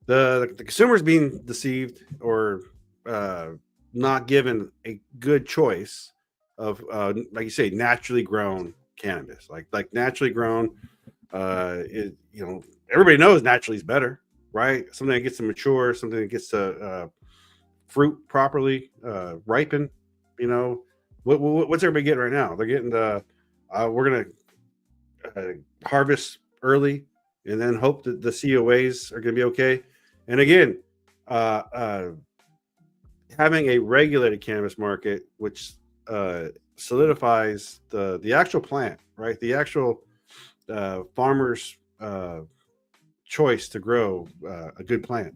the consumer's being deceived or uh, not given a good choice of like you say, naturally grown cannabis, like naturally grown. Everybody knows naturally is better, right? Something that gets to mature, something that gets to fruit properly, ripen. You know, what's everybody getting right now? They're getting we're gonna harvest early and then hope that the COAs are gonna be okay. And again, uh, uh, having a regulated cannabis market, which solidifies the actual plant, right? The actual farmer's choice to grow a good plant.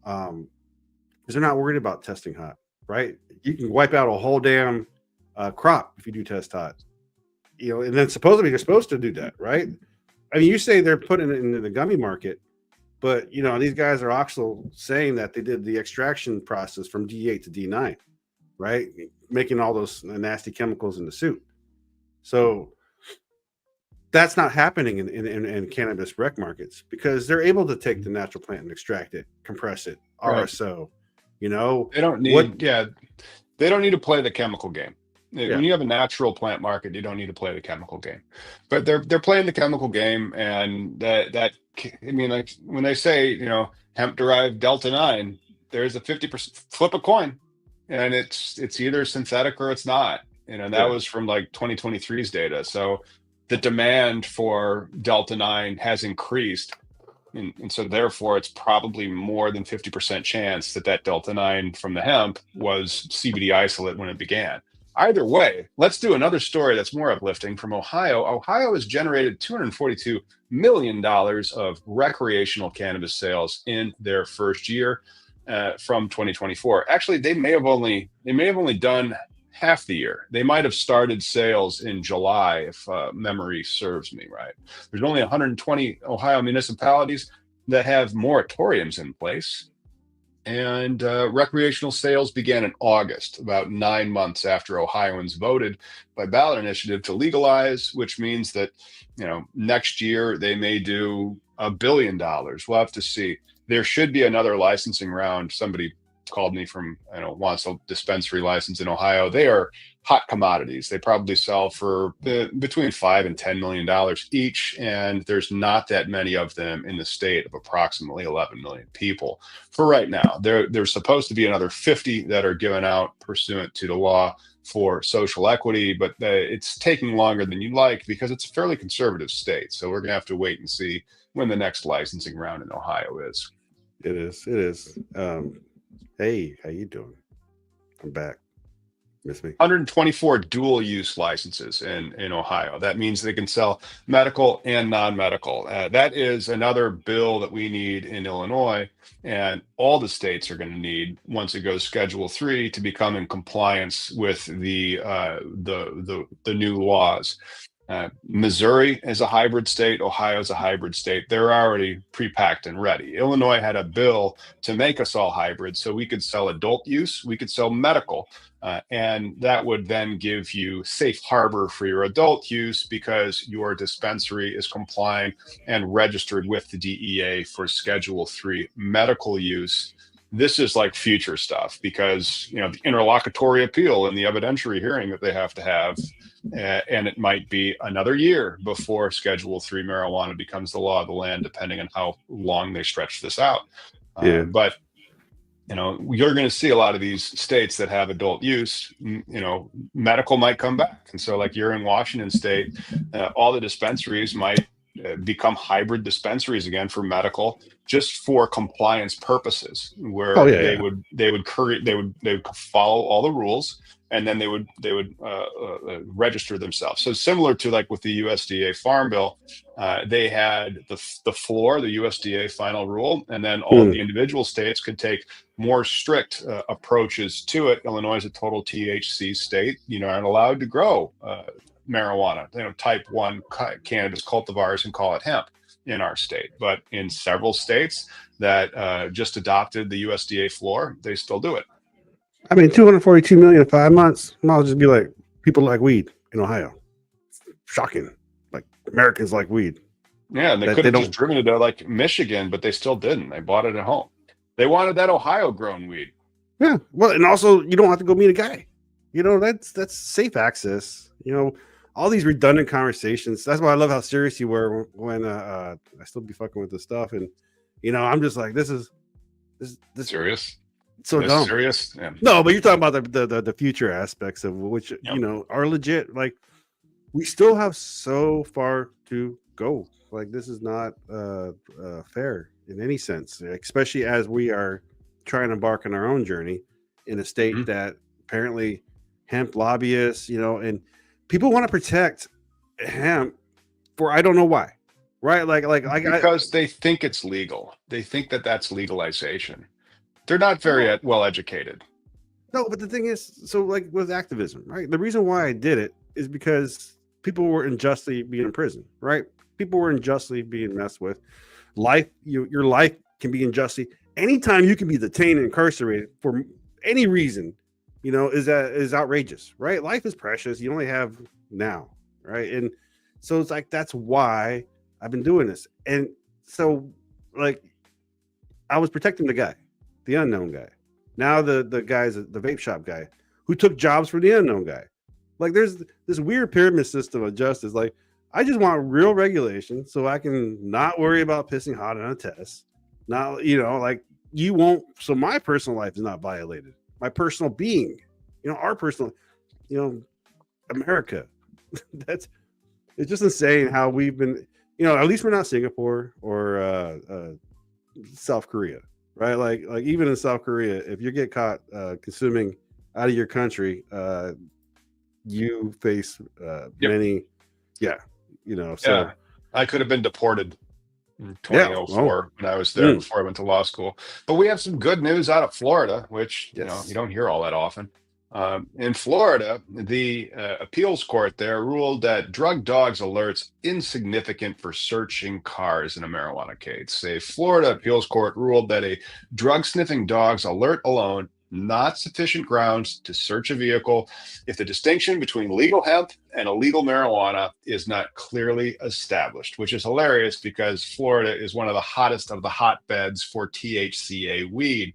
Because they're not worried about testing hot, right? You can wipe out a whole damn crop if you do test hot, and then supposedly they're supposed to do that, right? I mean, you say they're putting it in the gummy market, but these guys are also saying that they did the extraction process from D8 to D9, right? Making all those nasty chemicals in the suit. So that's not happening in cannabis rec markets because they're able to take the natural plant and extract it, compress it, Right. RSO. You know They don't what? need, yeah, they don't need to play the chemical game. Yeah, When you have a natural plant market, you don't need to play the chemical game. But they're playing the chemical game, and I mean, like when they say, hemp-derived Delta 9, there's a 50% flip a coin, and it's either synthetic or it's not. That yeah. was from like 2023's data. So the demand for Delta 9 has increased, and so therefore it's probably more than 50% chance that Delta 9 from the hemp was CBD isolate when it began. Either way, let's do another story that's more uplifting from Ohio. Ohio has generated $242 million of recreational cannabis sales in their first year from 2024. Actually, they may have only done half the year. They might have started sales in July, if memory serves me right. There's only 120 Ohio municipalities that have moratoriums in place. And recreational sales began in August, about 9 months after Ohioans voted by ballot initiative to legalize, which means that, next year they may do $1 billion. We'll have to see. There should be another licensing round. Somebody called me from, wants a dispensary license in Ohio. They are hot commodities. They probably sell for between $5 and $10 million each, and there's not that many of them in the state of approximately 11 million people for right now. There's supposed to be another 50 that are given out pursuant to the law for social equity, but it's taking longer than you'd like because it's a fairly conservative state. So we're going to have to wait and see when the next licensing round in Ohio is. It is. It is. Hey, how you doing? I'm back. Miss me? 124 dual use licenses in Ohio. That means they can sell medical and non-medical. That is another bill that we need in Illinois, and all the states are going to need once it goes Schedule 3 to become in compliance with the new laws. Missouri is a hybrid state. Ohio is a hybrid state. They're already pre-packed and ready. Illinois had a bill to make us all hybrid, so we could sell adult use, we could sell medical, and that would then give you safe harbor for your adult use because your dispensary is complying and registered with the DEA for Schedule 3 medical use. This is like future stuff because the interlocutory appeal and the evidentiary hearing that they have to have, and it might be another year before Schedule 3 marijuana becomes the law of the land, depending on how long they stretch this out. But you're going to see a lot of these states that have adult use, medical might come back. And so like you're in Washington state, all the dispensaries might become hybrid dispensaries again for medical, just for compliance purposes, where they would follow all the rules, and then they would register themselves. So similar to like with the USDA Farm Bill, they had the floor, the USDA final rule, and then all the individual states could take more strict approaches to it. Illinois is a total THC state. Aren't allowed to grow marijuana, type 1 cannabis cultivars, and call it hemp in our state. But in several states that just adopted the USDA floor, they still do it. I mean, 242 million in 5 months. I'll just be like, people like weed in Ohio. Shocking. Like Americans like weed. Yeah, and they could have just driven it to like Michigan, but they still didn't. They bought it at home. They wanted that Ohio grown weed. Yeah. Well, and also you don't have to go meet a guy. That's safe access. All these redundant conversations. That's why I love how serious you were when I still be fucking with this stuff. And I'm just like, this is serious. So dumb. Serious? Yeah. No, but you're talking about the future aspects of which are legit. Like we still have so far to go. Like this is not fair in any sense, especially as we are trying to embark on our own journey in a state that apparently hemp lobbyists, and people want to protect hemp for I don't know why, right? Because they think it's legal. They think that that's legalization. They're not very well educated. No, but the thing is, so like with activism, right? The reason why I did it is because people were unjustly being in prison, right? People were unjustly being messed with. Life, your life can be unjustly. Anytime you can be detained and incarcerated for any reason, is outrageous, right? Life is precious. You only have now, right? And so it's like that's why I've been doing this. And so, like, I was protecting the guy. The unknown guy. Now the guy's the vape shop guy who took jobs for the unknown guy. Like there's this weird pyramid system of justice. Like I just want real regulation so I can not worry about pissing hot on a test. Not like you won't. So my personal life is not violated. My personal being, our personal, America. It's just insane how we've been. At least we're not Singapore or South Korea. Right, like even in South Korea, if you get caught consuming out of your country, you face many. So yeah. I could have been deported in 2004 when I was there before I went to law school. But we have some good news out of Florida, which you don't hear all that often. In Florida, the appeals court there ruled that drug dogs alerts insignificant for searching cars in a marijuana case. A Florida appeals court ruled that a drug sniffing dog's alert alone not sufficient grounds to search a vehicle if the distinction between legal hemp and illegal marijuana is not clearly established, which is hilarious because Florida is one of the hottest of the hotbeds for THCA weed.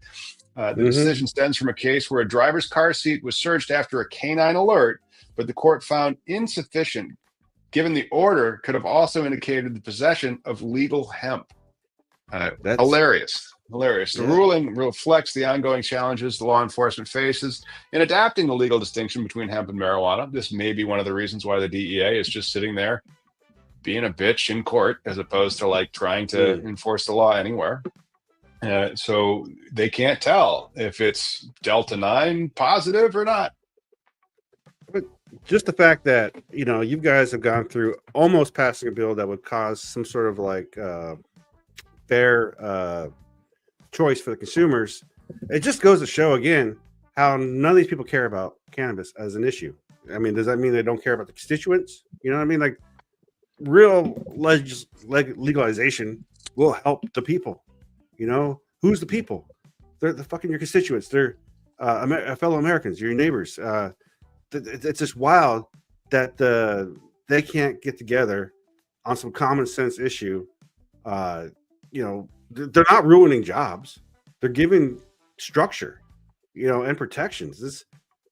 The decision stems from a case where a driver's car seat was searched after a canine alert, but the court found insufficient, given the order could have also indicated the possession of legal hemp. Hilarious. The ruling reflects the ongoing challenges the law enforcement faces in adapting the legal distinction between hemp and marijuana. This may be one of the reasons why the DEA is just sitting there being a bitch in court as opposed to like trying to enforce the law anywhere. So they can't tell if it's Delta 9 positive or not. But just the fact that, you guys have gone through almost passing a bill that would cause some sort of like fair choice for the consumers, it just goes to show again how none of these people care about cannabis as an issue. I mean, does that mean they don't care about the constituents? You know what I mean? Like real legalization will help the people. You know, who's the people? They're the fucking your constituents. They're fellow Americans, your neighbors. It's just wild that they can't get together on some common sense issue. Uh, you know, they're not ruining jobs. They're giving structure, you know, and protections. This,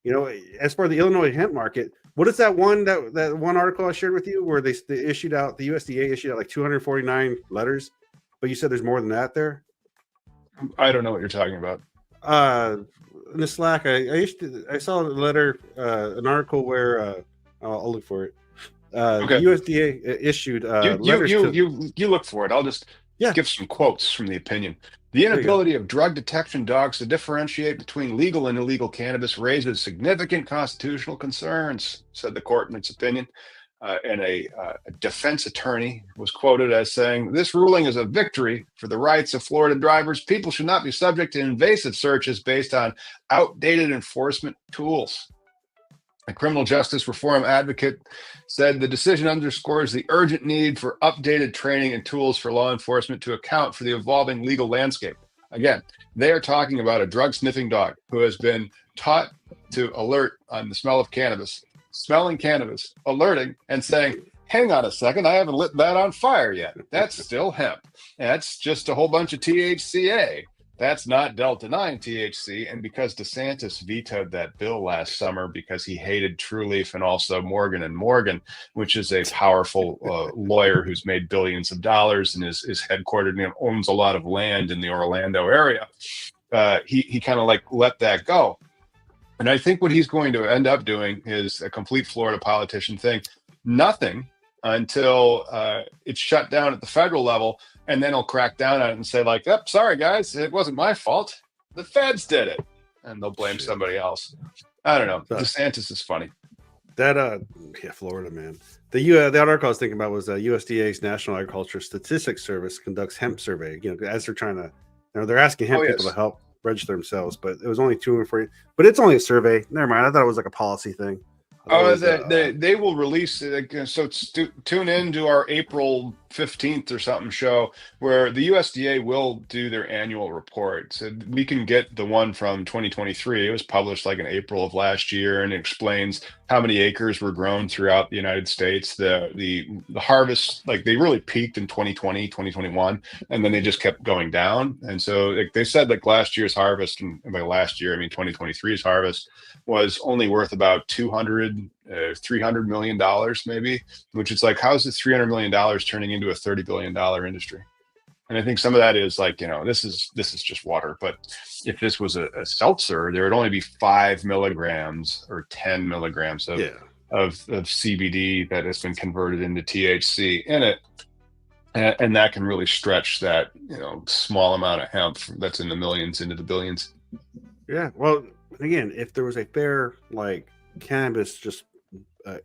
you know, as far as the Illinois hemp market, what is that one article I shared with you where they issued out the USDA issued out like 249 letters, but you said there's more than that there. I don't know what you're talking about. Uh, in the Slack, I saw a letter, an article where I'll look for it. The Okay. USDA issued You you letters you to you you look for it. I'll just yeah. give some quotes from the opinion. The There you go. inability of drug detection dogs to differentiate between legal and illegal cannabis raises significant constitutional concerns, said the court in its opinion. And a defense attorney was quoted as saying, "This ruling is a victory for the rights of Florida drivers. People should not be subject to invasive searches based on outdated enforcement tools." A criminal justice reform advocate said the decision underscores the urgent need for updated training and tools for law enforcement to account for the evolving legal landscape. Again, they are talking about a drug sniffing dog who has been taught to alert on the smell of cannabis, smelling cannabis, alerting and saying, "Hang on a second, I haven't lit that on fire yet. That's still hemp. That's just a whole bunch of THCA. That's not Delta 9 THC." And because DeSantis vetoed that bill last summer because he hated Trulieve and also Morgan and Morgan, which is a powerful lawyer who's made billions of dollars and is headquartered and owns a lot of land in the Orlando area, he kind of like let that go. And I think what he's going to end up doing is a complete Florida politician thing. Nothing until it's shut down at the federal level, and then he'll crack down on it and say, like, "Yep, sorry guys, it wasn't my fault. The feds did it," and they'll blame somebody else. I don't know. DeSantis is funny. That yeah, Florida man. The article I was thinking about was USDA's National Agriculture Statistics Service conducts hemp survey. You know, as they're trying to, you know, they're asking hemp people to help register themselves, but it was only 240. But it's only a survey. Never mind. I thought it was like a policy thing. Oh, they will release it. So tune in to our April 15th or something show where the USDA will do their annual report. So we can get the one from 2023. It was published like in April of last year, and it explains how many acres were grown throughout the United States. The harvest, like they really peaked in 2020, 2021, and then they just kept going down. And so like they said, like last year's harvest, and by last year, I mean 2023's harvest, was only worth about $300 million maybe, which is like, how's this $300 million turning into a $30 billion industry? And I think some of that is like, you know, this is just water. But if this was a seltzer, there would only be 5 milligrams or 10 milligrams of CBD that has been converted into THC in it. And that can really stretch that, you know, small amount of hemp that's in the millions into the billions. Yeah. Well, again, if there was a fair like cannabis just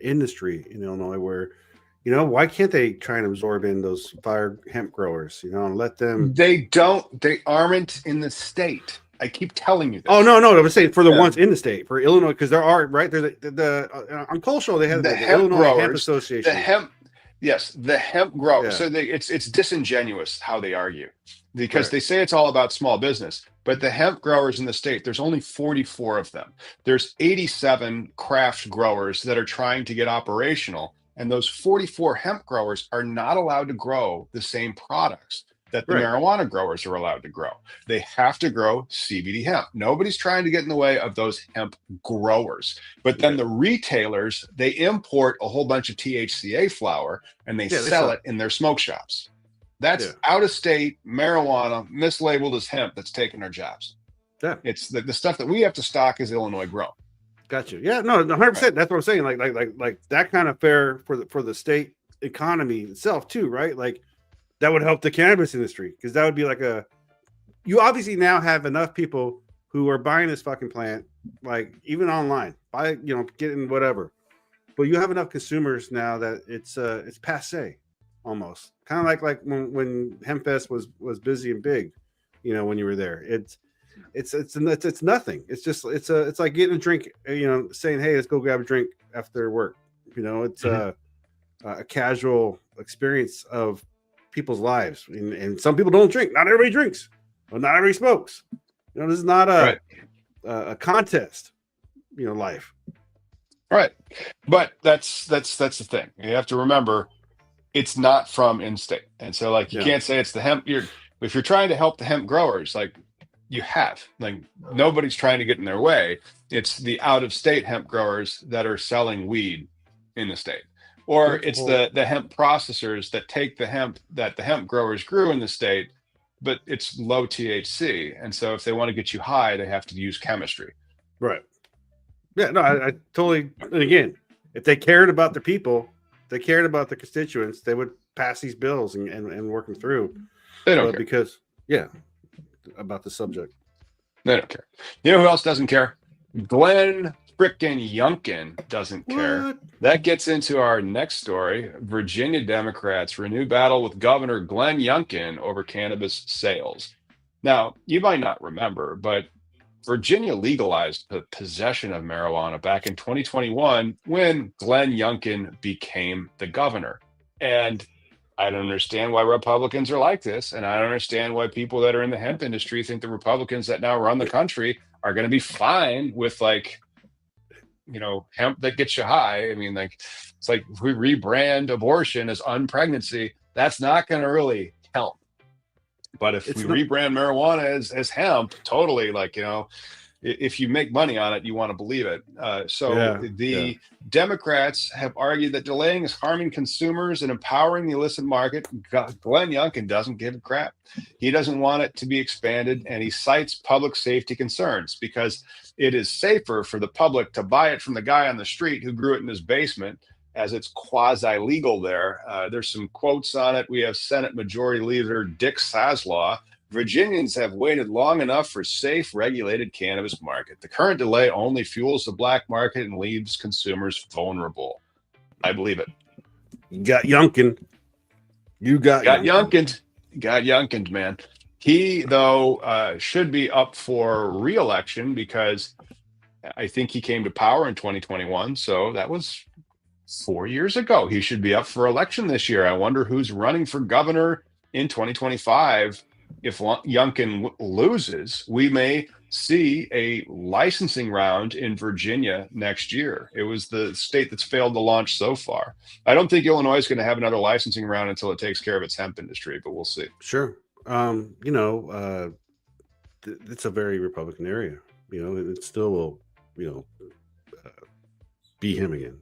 industry in Illinois where, you know, why can't they try and absorb in those fire hemp growers, you know, and let them? They aren't in the state. I keep telling you this. Oh, no. I was saying for the ones in the state, for Illinois, because there are, right? There's the on Cole Show, they had the Illinois growers, Hemp Association. The hemp growers. Yeah. So it's disingenuous how they argue because they say it's all about small business. But the hemp growers in the state, there's only 44 of them. There's 87 craft growers that are trying to get operational. And those 44 hemp growers are not allowed to grow the same products that the marijuana growers are allowed to grow. They have to grow CBD hemp. Nobody's trying to get in the way of those hemp growers. But then the retailers, they import a whole bunch of THCA flower and they sell it in their smoke shops. That's out-of-state marijuana mislabeled as hemp that's taking our jobs. Yeah, it's the stuff that we have to stock is Illinois grown. Gotcha. Yeah, no, 100%. That's what I'm saying. Like that kind of fair for the state economy itself too, right? Like that would help the cannabis industry because that would be like you obviously now have enough people who are buying this fucking plant, like even online, getting whatever. But you have enough consumers now that it's passe. Almost kind of like when HempFest was busy and big, you know, when you were there. it's nothing. It's just it's like getting a drink, saying, hey, let's go grab a drink after work. It's a casual experience of people's lives, and some people don't drink. Not everybody drinks. Well, not everybody smokes. This is not a contest. Life. Right. But that's the thing. You have to remember it's not from in-state. And so like you can't say it's the hemp. If you're trying to help the hemp growers, like nobody's trying to get in their way. It's the out-of-state hemp growers that are selling weed in the state. Or it's the hemp processors that take the hemp that the hemp growers grew in the state, but it's low THC. And so if they want to get you high, they have to use chemistry. Right. Yeah, no, I totally. And again, if they cared about the people, they cared about the constituents, they would pass these bills and work them through. They don't care. Because, about the subject. They don't care. You know who else doesn't care? Glenn frickin' Youngkin doesn't care. That gets into our next story. Virginia Democrats renew battle with Governor Glenn Youngkin over cannabis sales. Now, you might not remember, but Virginia legalized the possession of marijuana back in 2021 when Glenn Youngkin became the governor. And I don't understand why Republicans are like this. And I don't understand why people that are in the hemp industry think the Republicans that now run the country are going to be fine with hemp that gets you high. I mean, it's like if we rebrand abortion as unpregnancy, that's not going to really help. But if we rebrand marijuana as hemp, totally, if you make money on it, you want to believe it. The Democrats have argued that delaying is harming consumers and empowering the illicit market. Glenn Youngkin doesn't give a crap. He doesn't want it to be expanded, and he cites public safety concerns because it is safer for the public to buy it from the guy on the street who grew it in his basement, as it's quasi-legal there. There's some quotes on it. We have Senate Majority Leader Dick Saslaw. Virginians have waited long enough for safe, regulated cannabis market. The current delay only fuels the black market and leaves consumers vulnerable. I believe it. You got Youngkin. Got Youngkin, man. He, though, should be up for re-election because I think he came to power in 2021. So that was 4 years ago. He should be up for election this year. I wonder who's running for governor in 2025. If Youngkin loses, we may see a licensing round in Virginia next year. It was the state that's failed to launch so far. I don't think Illinois is going to have another licensing round until it takes care of its hemp industry, but we'll see. Sure. It's a very Republican area. It still will, be him again.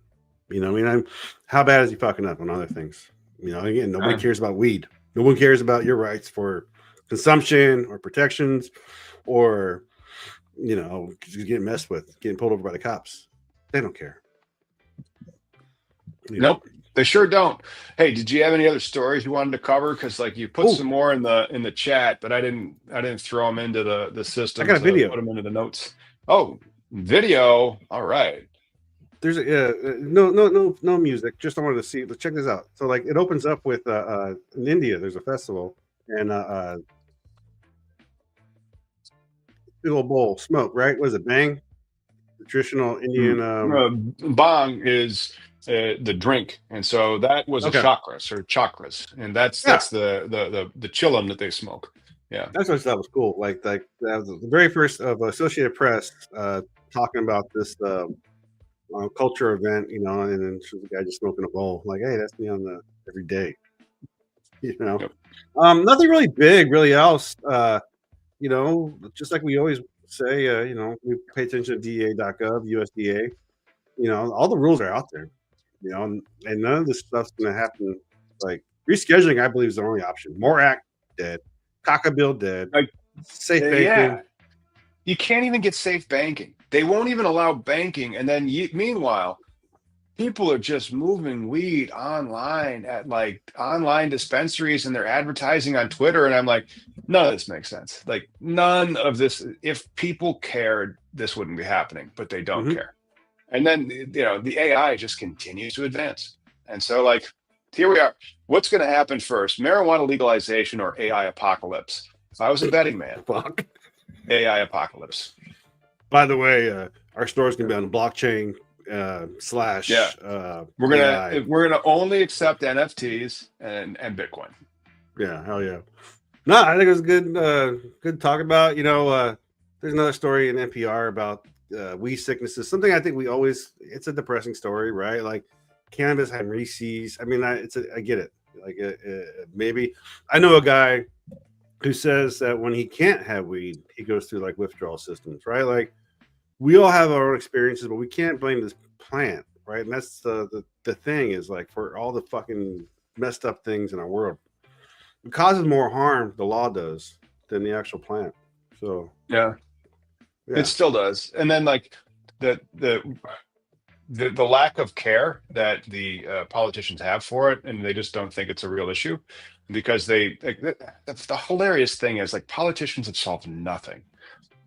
How bad is he fucking up on other things? Again, nobody cares about weed. No one cares about your rights for consumption or protections or, getting messed with, getting pulled over by the cops. They don't care. Nope, they sure don't. Hey, did you have any other stories you wanted to cover? Because you put some more in the chat, but I didn't throw them into the system. I got a video. Put them into the notes. Oh, video. All right. There's no music. Just I wanted to see. Let's check this out. So it opens up with in India. There's a festival and big old bowl smoke. Right? What is it? Bang. The traditional Indian. Bang is the drink, and so that was a chakras, and that's the chillum that they smoke. Yeah, that's what I thought was cool. That was the very first of Associated Press talking about this. Culture event, and then the guy just smoking a bowl. Hey, that's me on the every day. Yep. Nothing really big, really else. Just like we always say, we pay attention to DEA.gov, USDA. All the rules are out there. And none of this stuff's going to happen. Rescheduling, I believe, is the only option. More Act dead, Coca Bill dead, safe banking. Yeah. You can't even get safe banking. They won't even allow banking. And then meanwhile, people are just moving weed online at online dispensaries, and they're advertising on Twitter. And I'm like, none of this makes sense. None of this. If people cared, this wouldn't be happening, but they don't care. And then, the AI just continues to advance. And so here we are. What's going to happen first? Marijuana legalization or AI apocalypse? If I was a betting man, AI apocalypse. By the way, our store is going to be on the blockchain slash AI. We're gonna only accept NFTs and Bitcoin. Yeah, hell yeah. No, I think it was good. Good to talk about. There's another story in NPR about weed sicknesses. Something I think it's a depressing story, right? Like cannabis had Reese's. I mean, I get it. Like maybe I know a guy who says that when he can't have weed, he goes through like withdrawal systems, right? Like we all have our own experiences, but we can't blame this plant, right? And that's the thing is like for all the fucking messed up things in our world, it causes more harm, the law does, than the actual plant. So Yeah, yeah, it still does. And then like the the the lack of care that the politicians have for it, and they just don't think it's a real issue, because they like, the hilarious thing is like politicians have solved nothing,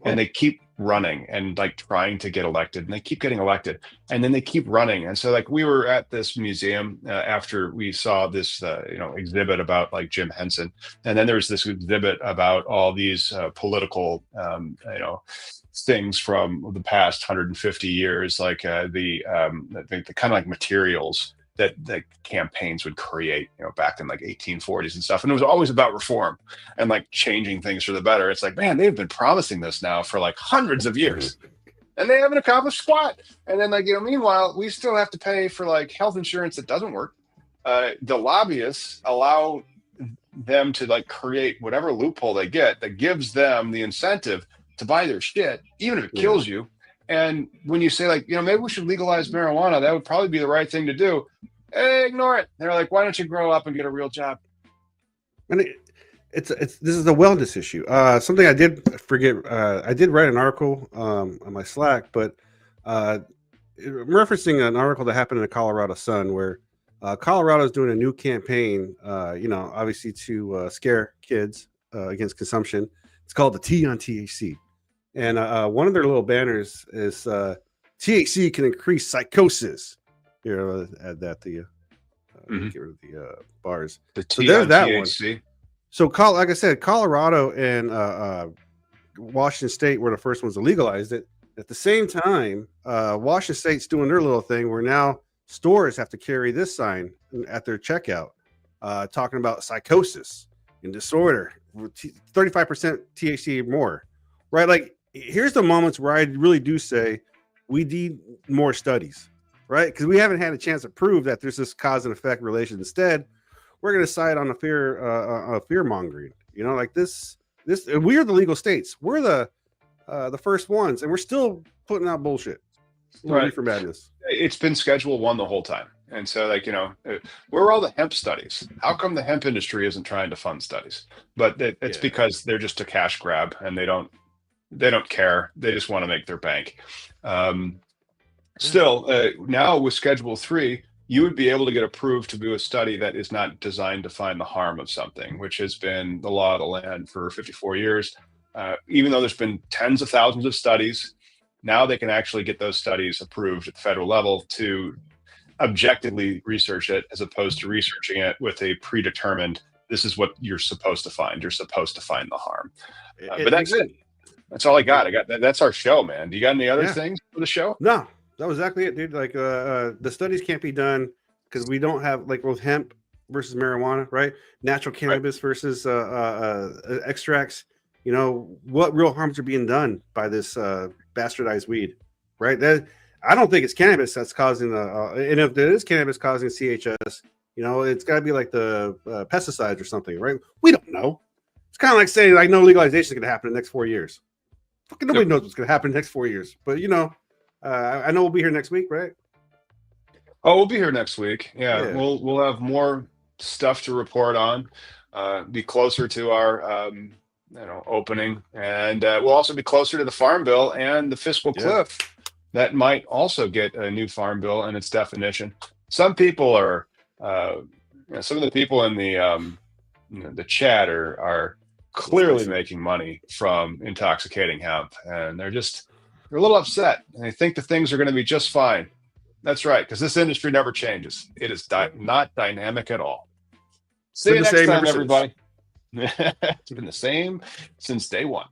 and they keep running and like trying to get elected, and they keep getting elected, and then they keep running. And so like we were at this museum after we saw this exhibit about like Jim Henson, and then there was this exhibit about all these political things from the past 150 years, like the kind of like materials that campaigns would create, back in like 1840s and stuff. And it was always about reform and like changing things for the better. It's like, man, they've been promising this now for like hundreds of years and they haven't accomplished squat. And then like, meanwhile, we still have to pay for like health insurance that doesn't work. The lobbyists allow them to like create whatever loophole they get that gives them the incentive to buy their shit, even if it kills you. And when you say like, maybe we should legalize marijuana, that would probably be the right thing to do. Hey, ignore it. They're like, why don't you grow up and get a real job? And this is a wellness issue. Something I did forget. I did write an article on my Slack, but referencing an article that happened in the Colorado Sun, where Colorado is doing a new campaign. Obviously to scare kids against consumption. It's called the T on THC. And one of their little banners is THC can increase psychosis. Here, add that to you. Get rid of the bars. The T so there's that THC. One. So, like I said, Colorado and Washington State were the first ones to legalize it. At the same time, Washington State's doing their little thing where now stores have to carry this sign at their checkout, talking about psychosis and disorder, 35% THC or more. Right? Like, here's the moments where I really do say we need more studies, right? Because we haven't had a chance to prove that there's this cause and effect relation. Instead, we're going to side on the fear mongering. Like this. We're the legal states. We're the first ones, and we're still putting out bullshit. Right for madness. It's been Schedule 1 the whole time, and so like where are all the hemp studies? How come the hemp industry isn't trying to fund studies? But it's because they're just a cash grab, and they don't care. They just want to make their bank. Still, now with Schedule 3, you would be able to get approved to do a study that is not designed to find the harm of something, which has been the law of the land for 54 years. Even though there's been tens of thousands of studies, now they can actually get those studies approved at the federal level to objectively research it, as opposed to researching it with a predetermined, this is what you're supposed to find. You're supposed to find the harm. But that's it. That's all I got. That's our show, man. Do you got any other things for the show? No, that was exactly it, dude. Like the studies can't be done because we don't have, like, with hemp versus marijuana, right? Natural cannabis versus extracts. What real harms are being done by this bastardized weed, right? That I don't think it's cannabis that's causing and if it is cannabis causing CHS, it's got to be like the pesticides or something, right? We don't know. It's kind of like saying like no legalization is going to happen in the next 4 years. Fucking nobody knows what's going to happen in the next 4 years. But I know we'll be here next week, right? Oh, we'll be here next week. Yeah. We'll have more stuff to report on. Be closer to our opening, and we'll also be closer to the farm bill and the fiscal cliff that might also get a new farm bill and its definition. Some people are, some of the people in the chat are clearly making money from intoxicating hemp, and they're a little upset, and they think the things are going to be just fine. That's right, because this industry never changes. It is not dynamic at all. See you next time, everybody. It's been the same since day one.